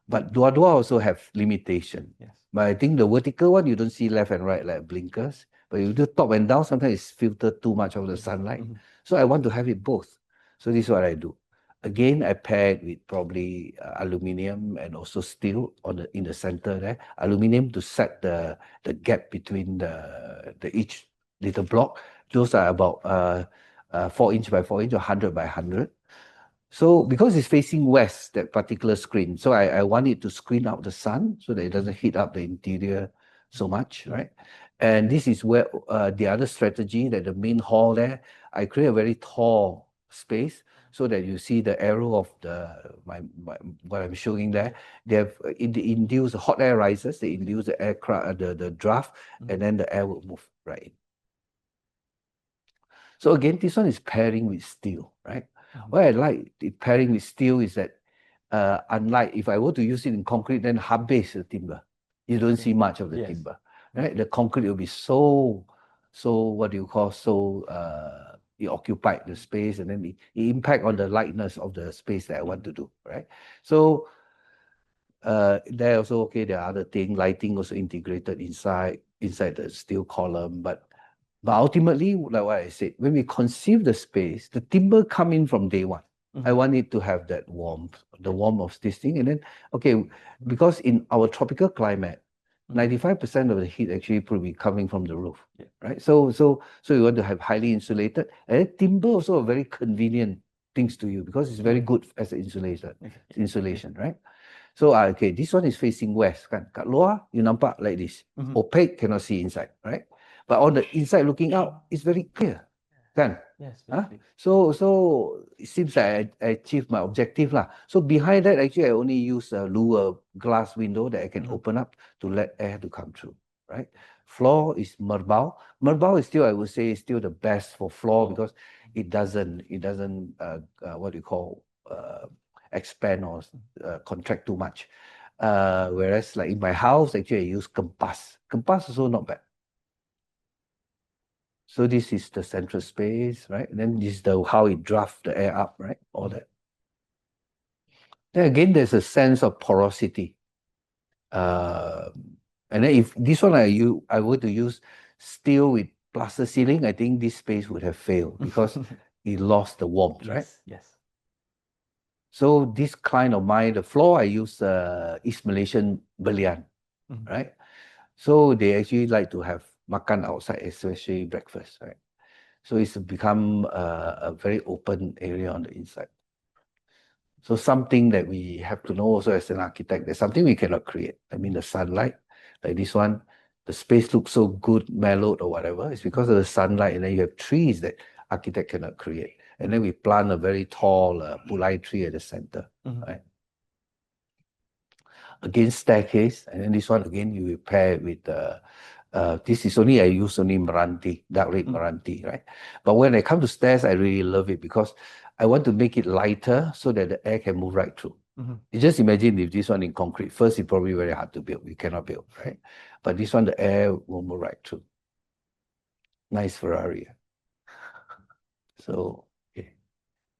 But dua-dua also have limitation. But I think the vertical one, you don't see left and right like blinkers. But you do top and down, sometimes it's filtered too much of the sunlight. So I want to have it both. So this is what I do. Again, I paired with probably aluminium and also steel in the center there. Aluminium to set the gap between the each little block. Those are about 4 inch by 4 inch or 100 by 100. So because it's facing west, that particular screen, so I want it to screen out the sun so that it doesn't heat up the interior so much, right? And this is where the other strategy, that the main hall there, I create a very tall space so that you see the arrow of what I'm showing there. They have induced hot air rises, they induce the aircraft, the draft, and then the air will move right in. So again, this one is pairing with steel, right? What I like it pairing with steel is that unlike if I were to use it in concrete, then habis the timber. You don't see much of the timber, right? The concrete will be so what do you call it occupied the space, and then it impact on the lightness of the space that I want to do, right? So there also there are other things, lighting also integrated inside the steel column, but ultimately, like what I said, when we conceive the space, the timber come in from day one. I want it to have that warmth, the warmth of this thing. And then, because in our tropical climate, 95% of the heat actually probably coming from the roof, right? So you want to have highly insulated. And timber also a very convenient things to you because it's very good as an insulation, right? So this one is facing west. Kan? Kat luar, you nampak like this. Opaque, cannot see inside, right? But on the inside looking out, it's very clear. Kan? Yes. So it seems like I achieved my objective lah. So behind that, actually, I only use a lower glass window that I can open up to let air to come through, right? Floor is merbau. Merbau is still, I would say, still the best for floor because it doesn't what do you call expand or contract too much. Whereas like in my house, actually, I use kempas. Kempas also not bad. So this is the central space, right? And then this is how it drafts the air up, right? All that. Then again, there's a sense of porosity. And then if this one I were to use steel with plaster ceiling, I think this space would have failed because it lost the warmth, right? Yes. So this client of mine, the floor I use East Malaysian Belian, right? So they actually like to have makan outside, especially breakfast, right? So it's become a very open area on the inside. So something that we have to know also as an architect, there's something we cannot create. I mean, the sunlight, like this one, the space looks so good, mellowed or whatever. It's because of the sunlight, and then you have trees that architect cannot create. And then we plant a very tall pulai tree at the center, right? Again, staircase, and then this one again you pair it with this is I use only Meranti, dark red Meranti, right? But when I come to stairs, I really love it because I want to make it lighter so that the air can move right through. You just imagine if this one in concrete, first it's probably very hard to build. You cannot build, right? But this one, the air will move right through. Nice Ferrari. So, okay.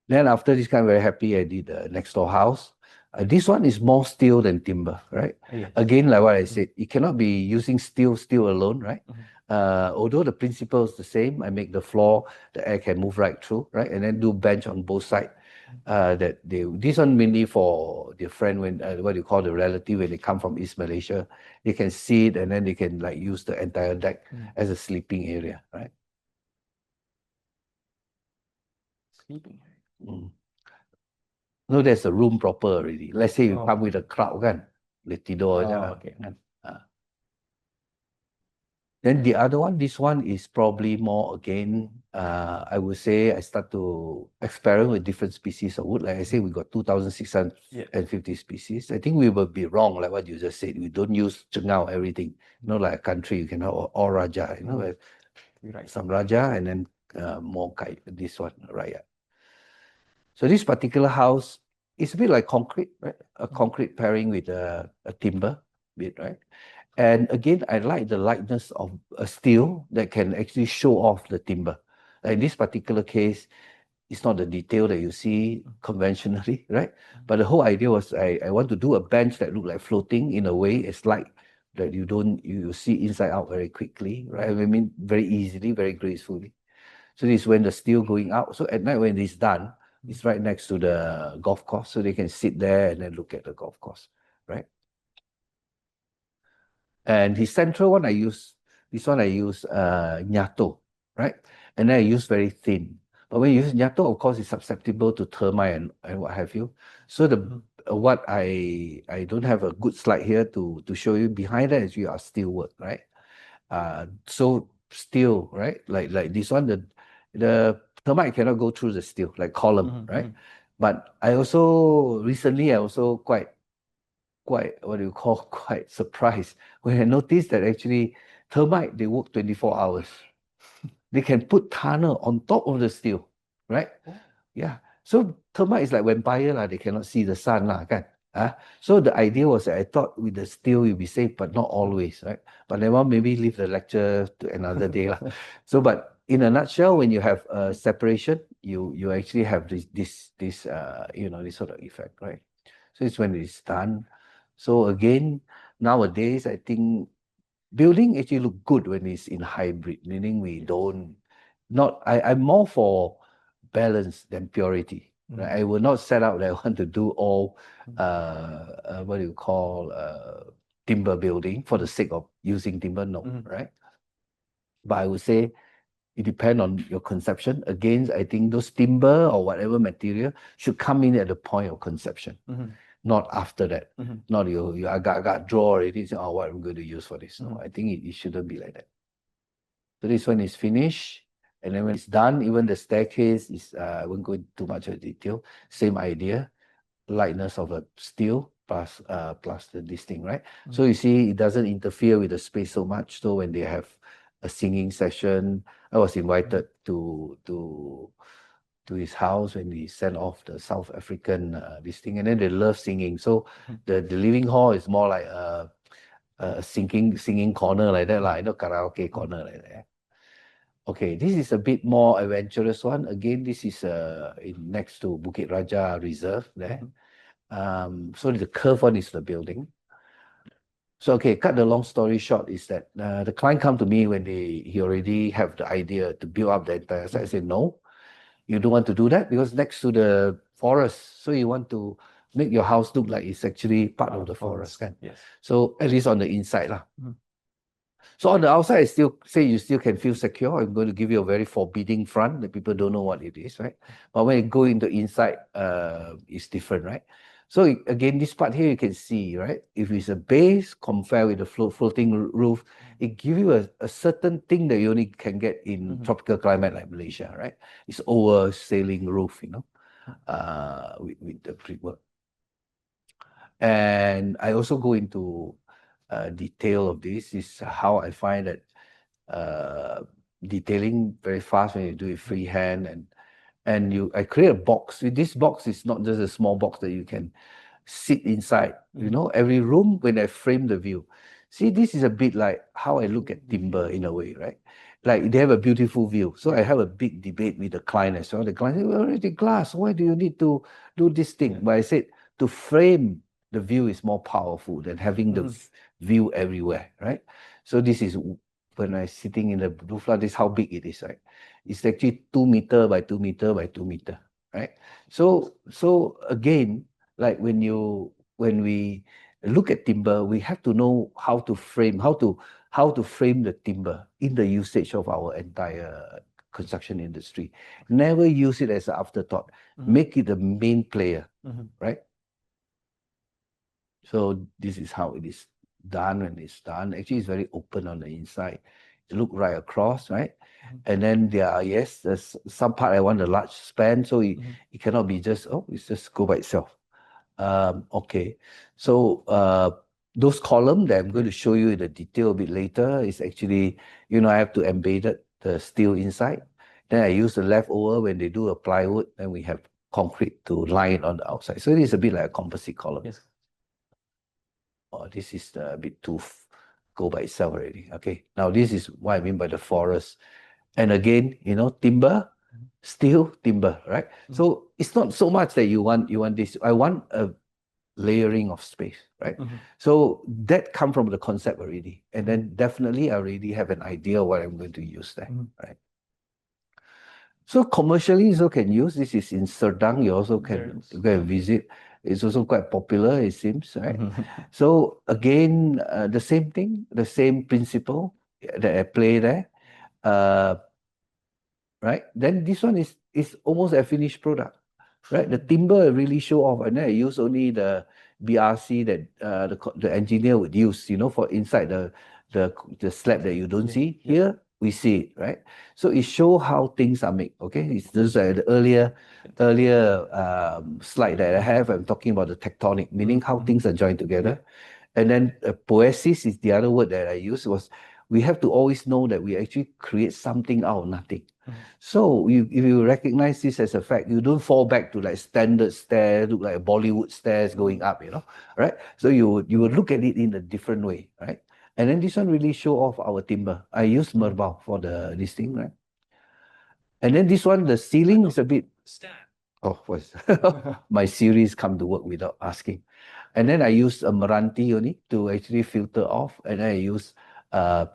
Then after this kind, very happy I did the next door house. This one is more steel than timber, right? Yes. Again, like what I said, it cannot be using steel alone, right? Although the principle is the same, I make the floor, the air can move right through, right? And then do bench on both sides. This one mainly for the friend when what you call the relative when they come from East Malaysia, they can sit and then they can like use the entire deck as a sleeping area, right? Sleeping. No, there's a room proper already. Let's say you come with a crowd, kan? Boleh tidur je lah, kan? Then the other one, this one is probably more again, I would say I start to experiment with different species of wood. Like I say, we got 2,650 species. I think we will be wrong, like what you just said. We don't use chengau everything. You know, like a country, you can have all Raja, you know, some Raja and then more this one, Raya. So this particular house is a bit like concrete, right? A concrete pairing with a timber bit, right? And again, I like the lightness of a steel that can actually show off the timber. Like in this particular case, it's not the detail that you see conventionally, right? But the whole idea was I want to do a bench that look like floating in a way. It's light that you see inside out very quickly, right? I mean, very easily, very gracefully. So this is when the steel going out. So at night when it's done, it's right next to the golf course, so they can sit there and then look at the golf course, right? And the central one I use Nyato, right? And then I use very thin. But when you use Nyato, of course, it's susceptible to termite and what have you. So what I don't have a good slide here to show you. Behind that is your steel work, right? So steel, right? Like this one, the termite cannot go through the steel, like column, Mhm, right? mhm. But I also, recently, quite, what do you call, quite surprised when I noticed that actually termite, they work 24 hours. They can put tunnel on top of the steel, right? Oh. Yeah. So termite is like vampire lah. They cannot see the sun lah, kan? So the idea was that I thought with the steel you'll be safe, but not always, right? But then maybe leave the lecture to another day lah. So, but in a nutshell, when you have a separation, you actually have this this sort of effect, right? So it's when it's done. So again, nowadays I think building actually look good when it's in hybrid, meaning we don't I'm more for balance than purity. Right? I will not set out that I want to do all what do you call timber building for the sake of using timber, no, right? But I would say it depends on your conception. Again, I think those timber or whatever material should come in at the point of conception, not after that. Not you I got draw already, say, oh, what I'm going to use for this. No, I think it shouldn't be like that. So this one is finished. And then when it's done, even the staircase is, I won't go into too much of detail. Same idea, lightness of a steel plus this thing, right? So you see, it doesn't interfere with the space so much. So when they have a singing session, I was invited to his house when he sent off the South African this thing, and then they love singing. So the living hall is more like a singing corner like that, like karaoke corner like that. Okay, this is a bit more adventurous one. Again, this is next to Bukit Raja Reserve there. So the curved one is the building. So okay, cut the long story short is that the client come to me when he already have the idea to build up the entire site. I said, no, you don't want to do that because next to the forest. So you want to make your house look like it's actually part of the forest. Yes. So at least on the inside lah. So on the outside, I still say you still can feel secure. I'm going to give you a very forbidding front that people don't know what it is, right? But when you go into inside, it's different, right? So again, this part here you can see, right? If it's a base compared with the floating roof, it gives you a certain thing that you only can get in tropical climate like Malaysia, right? It's over sailing roof, with the brickwork. And I also go into detail of this is how I find that detailing very fast when you do it freehand, and I create a box. This box is not just a small box that you can sit inside. Every room when I frame the view. See, this is a bit like how I look at timber in a way, right? Like they have a beautiful view. So I have a big debate with the client as well. The client said, well, it's glass. Why do you need to do this thing? But I said, to frame the view is more powerful than having the view everywhere, right? So this is when I'm sitting in the roof, this is how big it is, right? It's actually 2 meter by 2 meter by 2 meter, right? So again, like when we look at timber, we have to know how to frame the timber in the usage of our entire construction industry. Never use it as an afterthought. Make it the main player, right? So this is how it is done when it's done. Actually, it's very open on the inside. You look right across, right? And then there's some part I want a large span, so it cannot be just, it's just go by itself. Okay, so those columns that I'm going to show you in the detail a bit later is actually, I have to embed the steel inside. Then I use the leftover when they do a plywood, then we have concrete to line it on the outside. So it is a bit like a composite column. Yes. This is a bit too go by itself already. Okay, now this is what I mean by the forest. And again, timber, steel, timber, right? So it's not so much that you want this. I want a layering of space, right? So that come from the concept already. And then definitely I already have an idea what I'm going to use there, right? So commercially, you also can use. This is in Serdang. You also can go and visit. It's also quite popular, it seems, right? So again, the same thing, the same principle that I play there, right? Then this one is almost a finished product, right? The timber really show off, and then I use only the BRC that the engineer would use, for inside the slab that you don't see. Here, we see it, right? So it shows how things are made, okay? It's just the earlier slide that I have, I'm talking about the tectonic, meaning how things are joined together. And then poesis is the other word that I used, was we have to always know that we actually create something out of nothing. So if you recognize this as a fact, you don't fall back to like standard stairs, look like Bollywood stairs going up, right? So you would look at it in a different way, right? And then this one really show off our timber. I use merbau for this thing, right? And then this one, the ceiling is a bit... Oh, what's my series come to work without asking. And then I use a Meranti only to actually filter off. And then I use a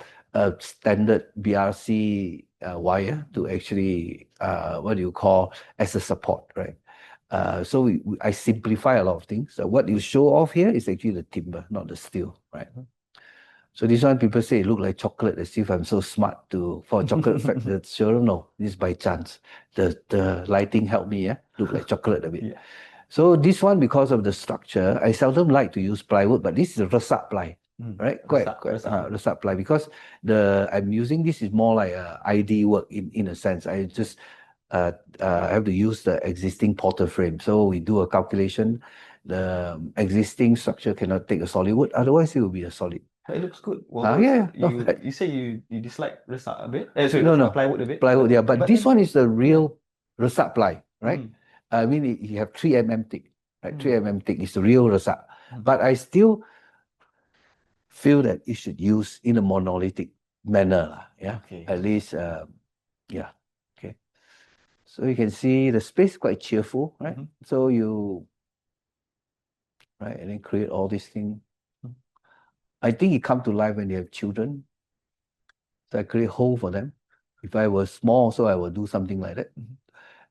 standard BRC wire to actually, as a support, right? So I simplify a lot of things. So what you show off here is actually the timber, not the steel, right? So this one, people say it look like chocolate, as if I'm so smart for a chocolate factor. Sure, no, this is by chance. The lighting helped me, look like chocolate a bit. Yeah. So this one, because of the structure, I seldom like to use plywood, but this is a resak ply, right? Resak ply, because I'm using this is more like a ID work in a sense. I just have to use the existing porter frame. So we do a calculation. The existing structure cannot take a solid wood, otherwise it will be a solid. It looks good. Well, you say you dislike resak a bit? No. Plywood a bit? Plywood, yeah. But this one is the real resak ply, right? I mean, you have 3 mm thick, right? 3 mm thick is the real resak. But I still feel that it should use in a monolithic manner, yeah? Okay. At least, yeah. Okay. So you can see the space quite cheerful, right? So right, and then create all these things. I think it come to life when you have children. So I create hole for them. If I was small, so I will do something like that.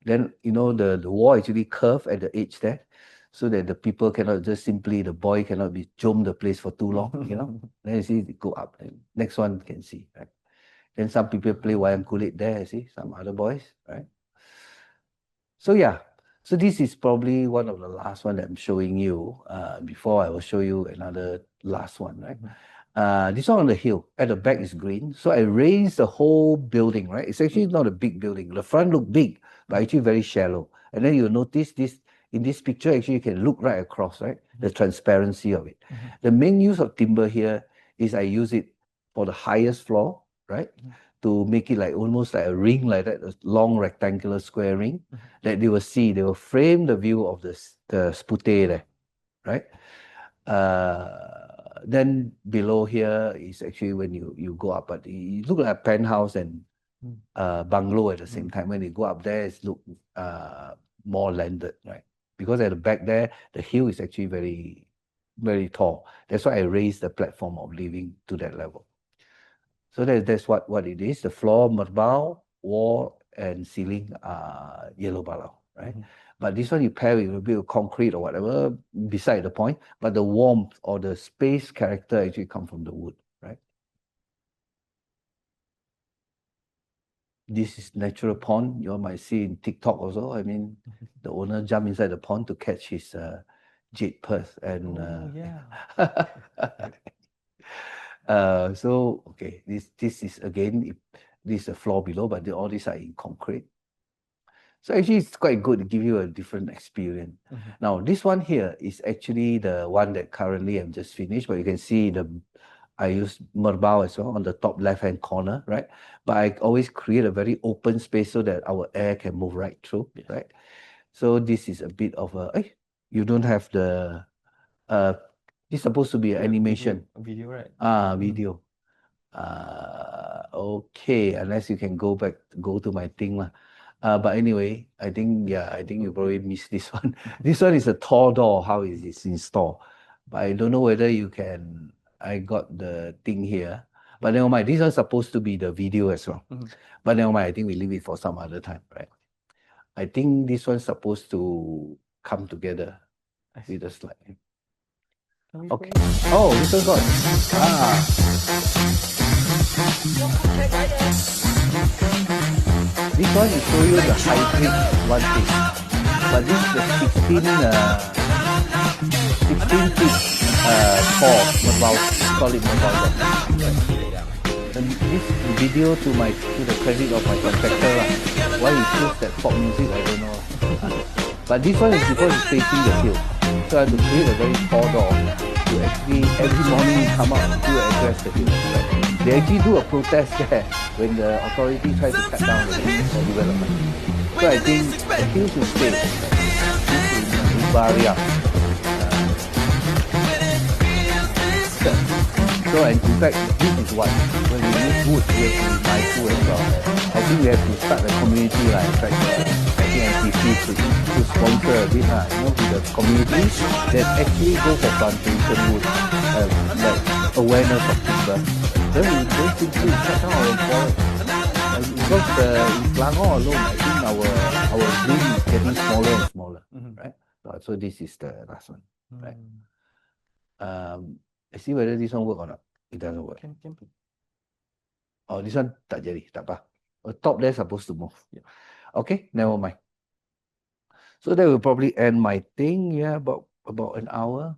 Then, the wall actually curve at the edge there, so that the people cannot just simply, the boy cannot be jom the place for too long, Then you see it go up. And next one can see, right? Then some people play wayang kulit there, you see, some other boys, right? So yeah. So this is probably one of the last one that I'm showing you. Before I will show you another last one, right? This one on the hill, at the back is green. So I raised the whole building, right? It's actually not a big building. The front look big, but actually very shallow. And then you'll notice this, in this picture, actually you can look right across, right? The transparency of it. The main use of timber here is I use it for the highest floor, right? To make it like almost like a ring like that, a long rectangular square ring that they will see. They will frame the view of the spute there, right? Then below here is actually when you go up, but it look like a penthouse and bungalow at the same time. When you go up there, it's look more landed, right? Because at the back there, the hill is actually very, very tall. That's why I raised the platform of living to that level. So that's what it is. The floor, merbau, wall, and ceiling are yellow balau, right? But this one you pair with a bit of concrete or whatever, beside the point. But the warmth or the space character actually come from the wood, right? This is natural pond. You all might see in TikTok also. I mean, the owner jumped inside the pond to catch his jade purse. And so okay, this is again, this is a floor below, but all these are in concrete. So actually it's quite good to give you a different experience. Now this one here is actually the one that currently I've just finished, but you can see I use merbau as well on the top left hand corner, right? But I always create a very open space so that our air can move right through, right? So this is a bit of you don't have the it's supposed to be an animation. Video, right? Video. Okay, unless you can go to my thing lah. But anyway, I think you probably missed this one. This one is a tall door, how is it installed? But I don't know whether you can, I got the thing here. But never mind, this one's supposed to be the video as well. But never mind, I think we leave it for some other time, right? I think this one's supposed to come together with the slide. Okay. Oh, this one got. This one will show you the hybrid one thing. But this is the 16 feet tall merbau, solid merbau. this video to the credit of my contractor lah. Why he choose that pop music, I don't know. But this one is because it's facing the hill. So I have to create a very tall door to actually every morning come out to address the hill. Right? They actually do a protest there when the authority tries to cut down the development. So I think the hill should stay. This is Baria. So and in fact, this is what when we use wood, we have to be mindful as well. I think we have to start the community like in fact, I think NTC to sponsor a bit to the community that actually go for plantation wood, like awareness of timber. Then we don't simply cut down our forest. Because in Selangor alone, I think our green is getting smaller and smaller, right? So this is the last one, right? I see whether this one work or not. It doesn't work. Can Oh, this one tak jadi, tak apa. The top there supposed to move. Yeah. Okay, never mind. So that will probably end my thing. Yeah, about an hour.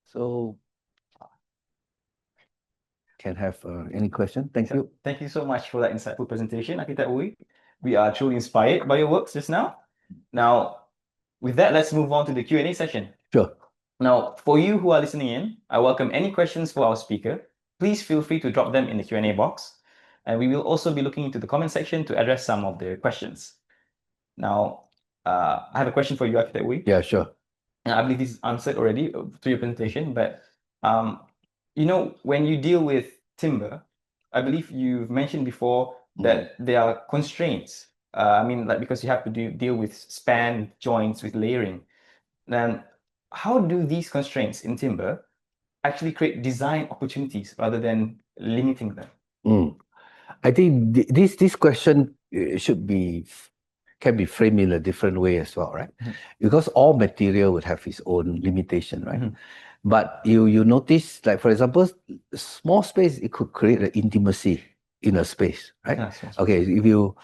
So can have any question? Thank you. Thank you so much for that insightful presentation, Architect Wooi. We are truly inspired by your works just now. Now, with that, let's move on to the Q&A session. Sure. Now, for you who are listening in, I welcome any questions for our speaker. Please feel free to drop them in the Q&A box. And we will also be looking into the comment section to address some of the questions. Now, I have a question for you, Architect Wooi. Yeah, sure. And I believe this is answered already through your presentation, but when you deal with timber, I believe you've mentioned before that there are constraints. Because you have to deal with span joints, with layering. Then, how do these constraints in timber actually create design opportunities rather than limiting them? I think this question can be framed in a different way as well, right? Because all material would have its own limitation, right? But you notice, like for example, small space, it could create an intimacy in a space, right? Okay, if you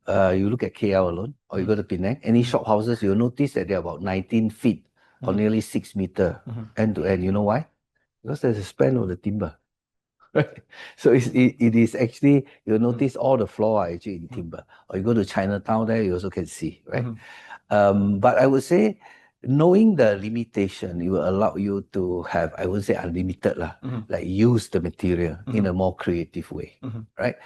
look at KL alone, or you go to Penang, any shop houses, you'll notice that they're about 19 feet or nearly 6 meters end to end. You know why? Because there's a span of the timber. Right? So it is actually, you'll notice all the floor are actually in timber. Or you go to Chinatown there, you also can see, right? But I would say, knowing the limitation, it will allow you to have, I wouldn't say unlimited, like use the material in a more creative way, right?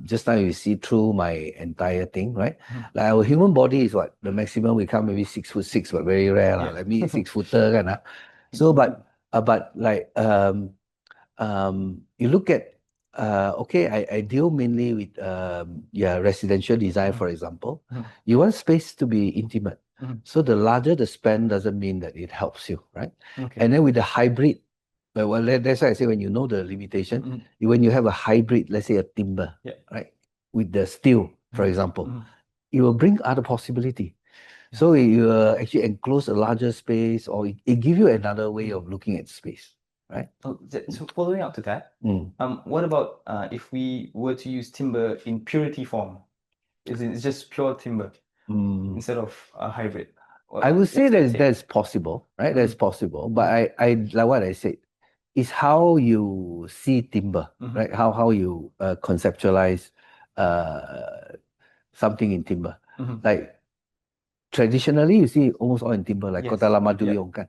Just now you see through my entire thing, right? Like our human body is what? The maximum we come maybe 6'6", but very rare, like me 6-footer, kind of. So, but like, you look at, I deal mainly with residential design, for example. You want space to be intimate. So the larger the span doesn't mean that it helps you, right? And then with the hybrid, well, that's why I say when you know the limitation, when you have a hybrid, let's say a timber, right? With the steel, for example, it will bring other possibility. So you actually enclose a larger space, or it gives you another way of looking at space. Right. So following up to that, what about if we were to use timber in purity form? It's just pure timber instead of a hybrid? I would say that's possible, right? That's possible. But I like what I said, is how you see timber, right? How you conceptualize something in timber. Like traditionally, you see almost all in timber, like Kota Lama Duyong kan.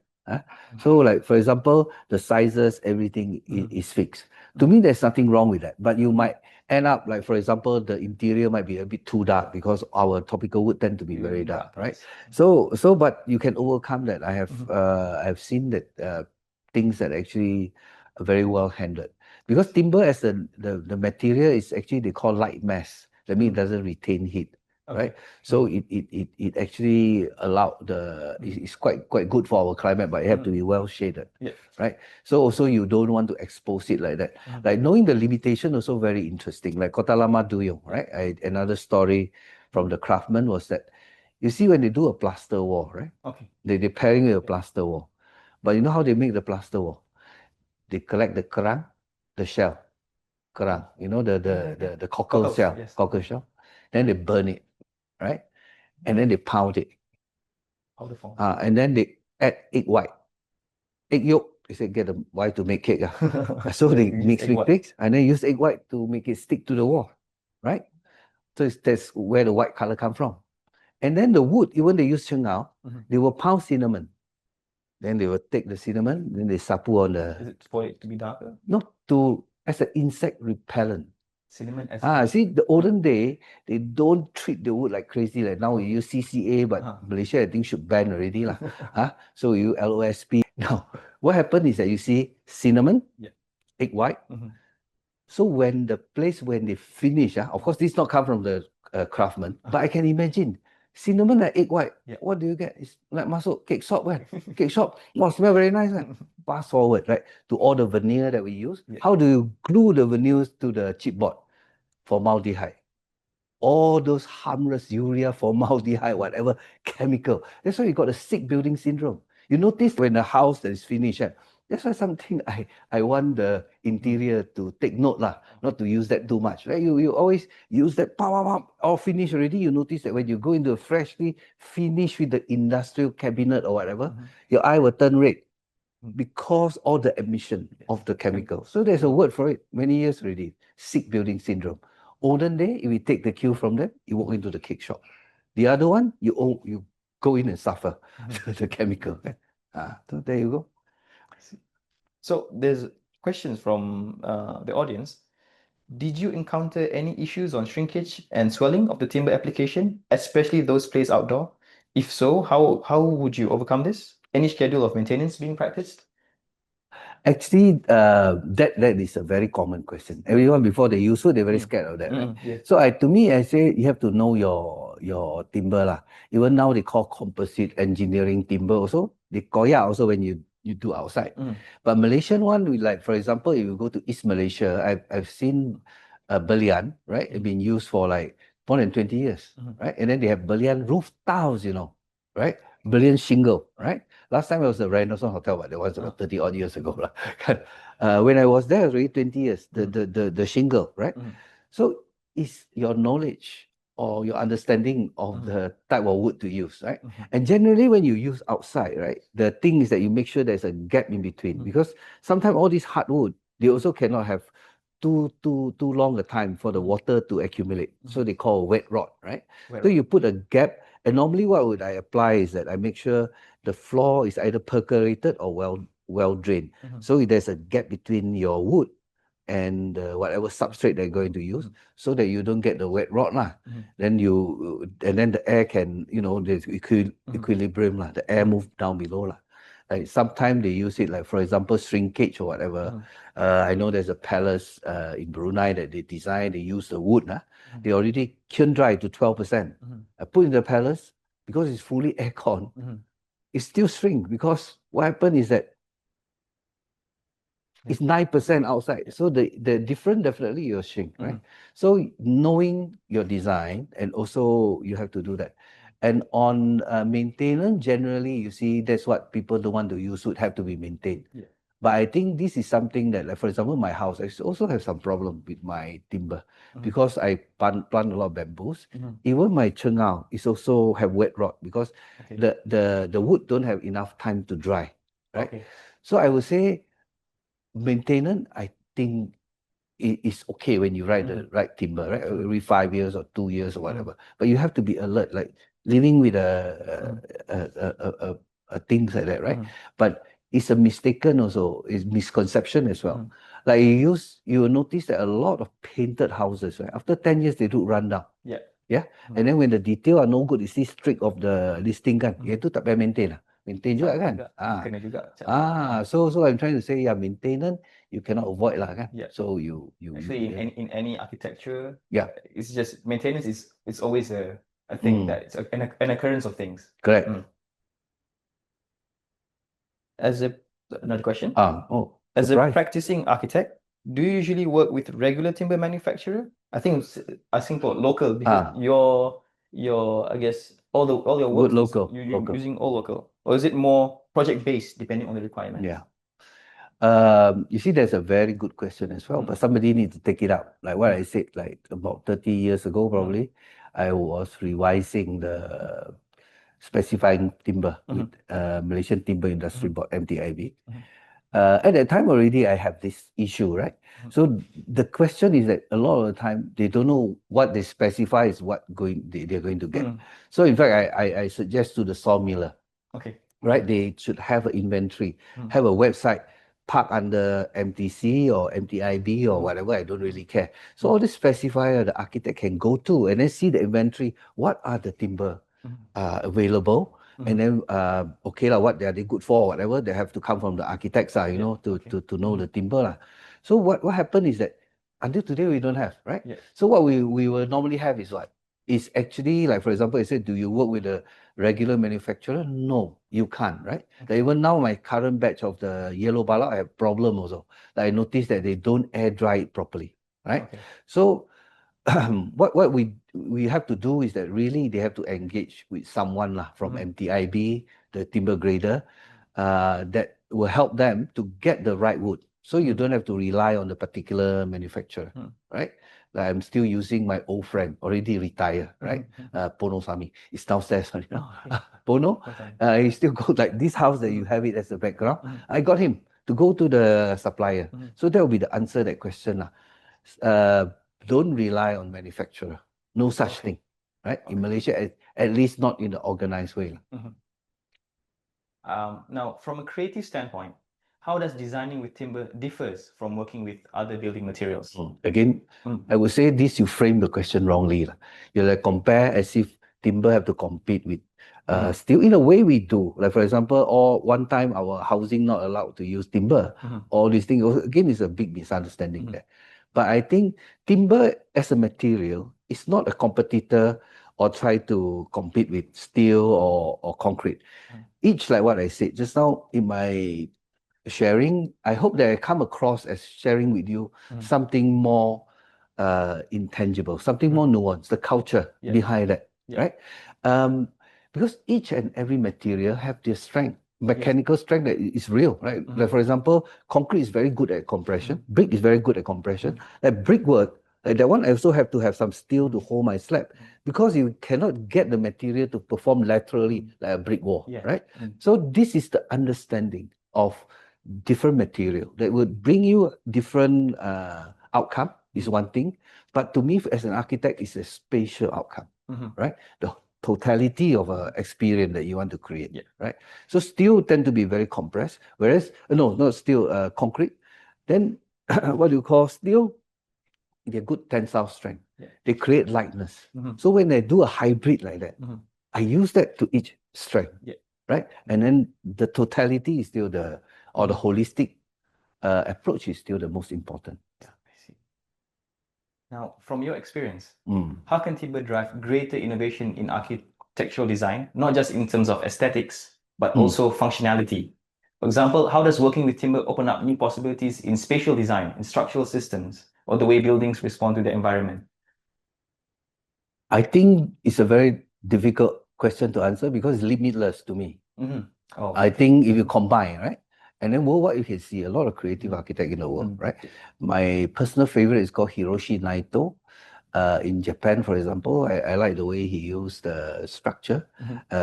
So like, for example, the sizes, everything is fixed. To me, there's nothing wrong with that. But you might end up, like, for example, the interior might be a bit too dark because our tropical wood tend to be very dark, right? So, but you can overcome that. I have seen that things that actually are very well handled. Because timber as the material is actually, they call light mass. That means it doesn't retain heat. Right, so it actually it's quite good for our climate, but it have to be well shaded, right? So also you don't want to expose it like that. Like knowing the limitation also very interesting. Like Kota Lama Duyong, right? Another story from the craftsman was that you see when they do a plaster wall, right? They're pairing with a plaster wall, but you know how they make the plaster wall? They collect the kerang, the shell, kerang. You know the cockle shell, cockle shell. Then they burn it. Right? And then they pound it. And then they add egg white, egg yolk, They said get the white to make cake. So they mix with pigs and then use egg white to make it stick to the wall, right? So that's where the white color come from. And then the wood, even they use chengao, they will pound cinnamon. Then they will take the cinnamon, then they sapu on the... Is it for it to be darker? No, as an insect repellent. Cinnamon as See, the olden day, they don't treat the wood like crazy. Like now we use CCA, but Malaysia, I think, should ban already. So you LOSP. Now, what happened is that you see cinnamon, egg white. So when they finish, of course, this not come from the craftsman, but I can imagine cinnamon and egg white. What do you get? It's like masuk cake shop, right? Cake shop. Wow, smell very nice. Right? Fast forward, right, to all the veneer that we use. How do you glue the veneers to the chipboard? Formaldehyde. All those harmless urea, formaldehyde, whatever chemical. That's why you got a sick building syndrome. You notice when the house that is finished, that's why something I want the interior to take note, not to use that too much. Right? You always use that all finished already. You notice that when you go into a freshly finished with the industrial cabinet or whatever, your eye will turn red because all the emission of the chemical. So there's a word for it many years already. Sick building syndrome. Olden day, if we take the cue from them, you walk into the cake shop. The other one, you go in and suffer the chemical. So there you go. So there's questions from the audience. Did you encounter any issues on shrinkage and swelling of the timber application, especially those placed outdoor? If so, how would you overcome this? Any schedule of maintenance being practiced? Actually, that is a very common question. Everyone before they use wood, they're very scared of that. Right? So to me, I say you have to know your timber lah. Even now they call composite engineering timber also. They koyak also when you do outside. But Malaysian one, we like, for example, if you go to East Malaysia, I've seen Belian, right? It's been used for like more than 20 years, right? And then they have Belian roof tiles, right? Belian shingle, right? Last time it was the Renaissance Hotel, but that was about 30 odd years ago. When I was there, it was already 20 years, the shingle, right? So it's your knowledge or your understanding of the type of wood to use, right? And generally when you use outside, right, the thing is that you make sure there's a gap in between because sometimes all these hardwood, they also cannot have too long a time for the water to accumulate. So they call wet rot, right? So you put a gap, and normally what would I apply is that I make sure the floor is either percolated or well drained. So there's a gap between your wood and whatever substrate they're going to use, so that you don't get the wet rot Then then the air can, there's equilibrium the air move down below Like sometimes they use it like, for example, shrinkage or whatever. I know there's a palace in Brunei that they use the wood. They already kiln dry to 12%. I put in the palace because it's fully aircon. It still shrink because what happened is that it's 9% outside. So the different definitely you'll shrink, right? So knowing your design, and also you have to do that. And on maintenance, generally, you see, that's what people don't want to use would have to be maintained. But I think this is something that, like, for example, my house, I also have some problem with my timber because I plant a lot of bamboos. Even my chengao is also have wet rot because the wood don't have enough time to dry, right? So I would say maintenance, I think it's okay when you write the right timber, right? Every 5 years or 2 years or whatever. But you have to be alert, like living with a things like that, right? But it's a mistaken also, it's misconception as well. Like you will notice that a lot of painted houses, right? After 10 years, they do run down. Yeah. And then when the detail are no good, it's this trick of the listing kan. Itu tak payah maintain Maintain juga kan. Kena juga. So I'm trying to say, maintenance you cannot avoid kan. So you actually in any architecture, it's just maintenance is always a thing that it's an occurrence of things. Correct. Another question. As a practicing architect, do you usually work with regular timber manufacturer? I think for local because your I guess all your work local, you're using all local, or is it more project based depending on the requirements? You see, that's a very good question as well, but somebody needs to take it up. Like what I said, like about 30 years ago, probably, I was revising the specifying timber with Malaysian Timber Industry Board, MTIB. At that time already, I have this issue, right? So the question is that a lot of the time they don't know what they specify is what they're going to get. So in fact, I suggest to the sawmiller, Okay. right? They should have an inventory, have a website, park under MTC or MTIB or whatever. I don't really care. So all this specifier the architect can go to and then see the inventory. What are the timber available? And then okay lah, what are they good for? Whatever they have to come from the architects, you know, to know the timber lah. So what happened is that until today we don't have, right? So what we will normally have is what? Is actually like, for example, I said, do you work with a regular manufacturer? No, you can't, right? Like even now, my current batch of the yellow bala, I have problem also. Like I noticed that they don't air dry it properly, right? So what we have to do is that really they have to engage with someone lah from MTIB, the timber grader, that will help them to get the right wood. So you don't have to rely on the particular manufacturer, right? Like I'm still using my old friend, already retired, right? Pono Sami. It's downstairs. You know? Pono, he still go like this house that you have it as a background. I got him to go to the supplier. So that will be the answer to that question. Don't rely on manufacturer. No such thing, right? In Malaysia, at least not in the organized way. Now, from a creative standpoint, how does designing with timber differs from working with other building materials? Again, I would say this, you frame the question wrongly. You like compare as if timber have to compete with steel. In a way we do. Like for example, or one time our housing not allowed to use timber. All these things, again, is a big misunderstanding there. But I think timber as a material is not a competitor or try to compete with steel or concrete. Each, like what I said just now in my sharing, I hope that I come across as sharing with you something more intangible, something more nuanced, the culture behind that, right? Because each and every material have their strength, mechanical strength that is real, right? Like for example, concrete is very good at compression, brick is very good at compression. Like brickwork, like that one, I also have to have some steel to hold my slab because you cannot get the material to perform laterally like a brick wall, right? So this is the understanding of different material that would bring you different outcome is one thing, but to me as an architect is a spatial outcome, right? The totality of a experience that you want to create, right? So steel tend to be very compressed, whereas no, not steel, concrete. Then what do you call steel? They're good tensile strength. They create lightness. So when I do a hybrid like that, I use that to each strength, right? And then the totality is still the holistic approach is still the most important. I see. Now, from your experience, how can timber drive greater innovation in architectural design, not just in terms of aesthetics, but also functionality? For example, how does working with timber open up new possibilities in spatial design, in structural systems, or the way buildings respond to the environment? I think it's a very difficult question to answer because it's limitless to me. I think if you combine, right? And then worldwide, you can see a lot of creative architects in the world, right? My personal favorite is called Hiroshi Naito. In Japan, for example, I like the way he used the structure,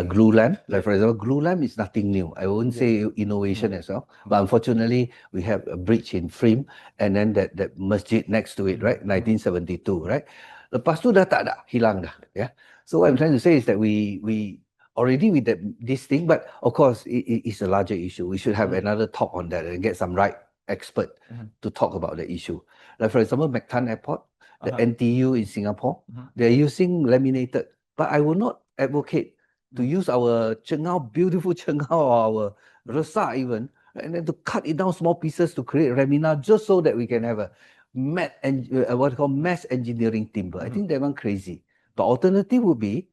glue lamp. Like for example, glue lamp is nothing new. I wouldn't say innovation as well. But unfortunately, we have a bridge in frame and then that masjid next to it, right? 1972, right? Lepas tu dah tak ada, hilang dah. Yeah. So what I'm trying to say is that we already with this thing, but of course it's a larger issue. We should have another talk on that and get some right expert to talk about the issue. Like for example, Mactan Airport, the NTU in Singapore, they're using laminated, but I will not advocate to use our chengao, beautiful chengao, or our resak even, and then to cut it down small pieces to create remina just so that we can have a mass engineering timber. I think that one crazy. But alternative would be,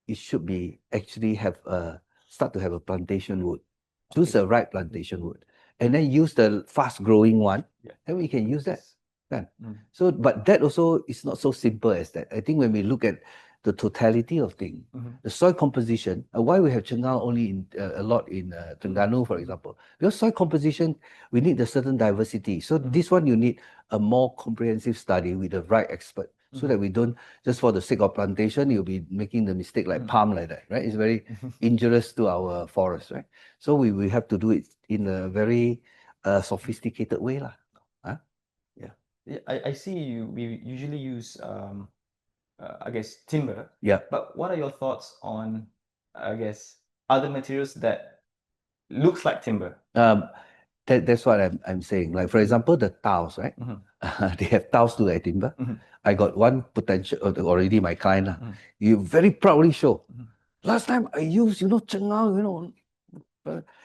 it should be actually start to have a plantation wood. Choose the right plantation wood. And then use the fast growing one. Then we can use that. So, but that also is not so simple as that. I think when we look at the totality of things, the soil composition, why we have chengao only a lot in Terengganu, for example, because soil composition, we need a certain diversity. So this one, you need a more comprehensive study with the right expert, so that we don't, just for the sake of plantation, you'll be making the mistake like palm like that, right? It's very injurious to our forest, right? So we have to do it in a very sophisticated way lah. Huh? Yeah, I see we usually use I guess timber. Yeah. But what are your thoughts on, I guess, other materials that looks like timber? That's what I'm saying. Like, for example, the tiles, right? They have tiles to like timber. I got one potential already, my client. You very proudly show. Last time I used, chengao,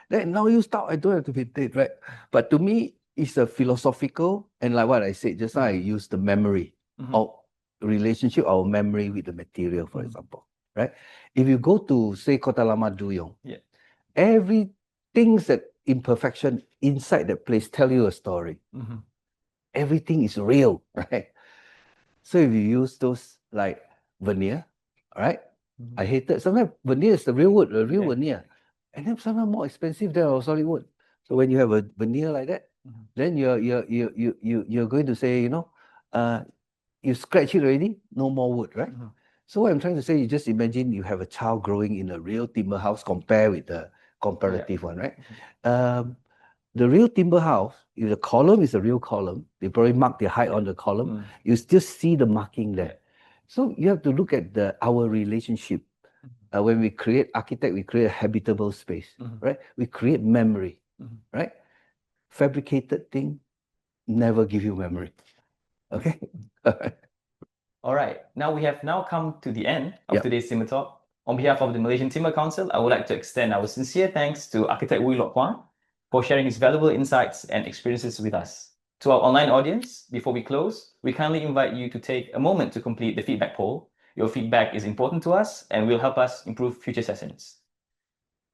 then now use tile, I don't have to be dead, right? But to me, it's a philosophical, and like what I said just now, I use the memory of relationship, our memory with the material, for example, right? If you go to, say, Kota Lama Duyong, everything that imperfection inside that place tell you a story. Everything is real, right? So if you use those like veneer, right? I hated sometimes veneer is the real wood, the real veneer, and then sometimes more expensive than our solid wood. So when you have a veneer like that, then you're going to say, you scratch it already, no more wood, right? So what I'm trying to say, you just imagine you have a child growing in a real timber house compared with the comparative one, right? The real timber house, if the column is a real column, they probably mark the height on the column, you still see the marking there. So you have to look at our relationship. When we create architect, we create a habitable space, right? We create memory, right? Fabricated thing never give you memory. Okay? All right. Now we have come to the end of today's Timber Talk. On behalf of the Malaysian Timber Council, I would like to extend our sincere thanks to architect Wooi Lok Kuang for sharing his valuable insights and experiences with us. To our online audience, before we close, we kindly invite you to take a moment to complete the feedback poll. Your feedback is important to us and will help us improve future sessions.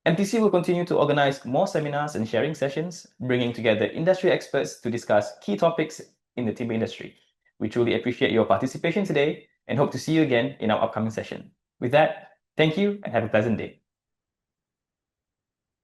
MTC will continue to organize more seminars and sharing sessions, bringing together industry experts to discuss key topics in the timber industry. We truly appreciate your participation today and hope to see you again in our upcoming session. With that, thank you and have a pleasant day.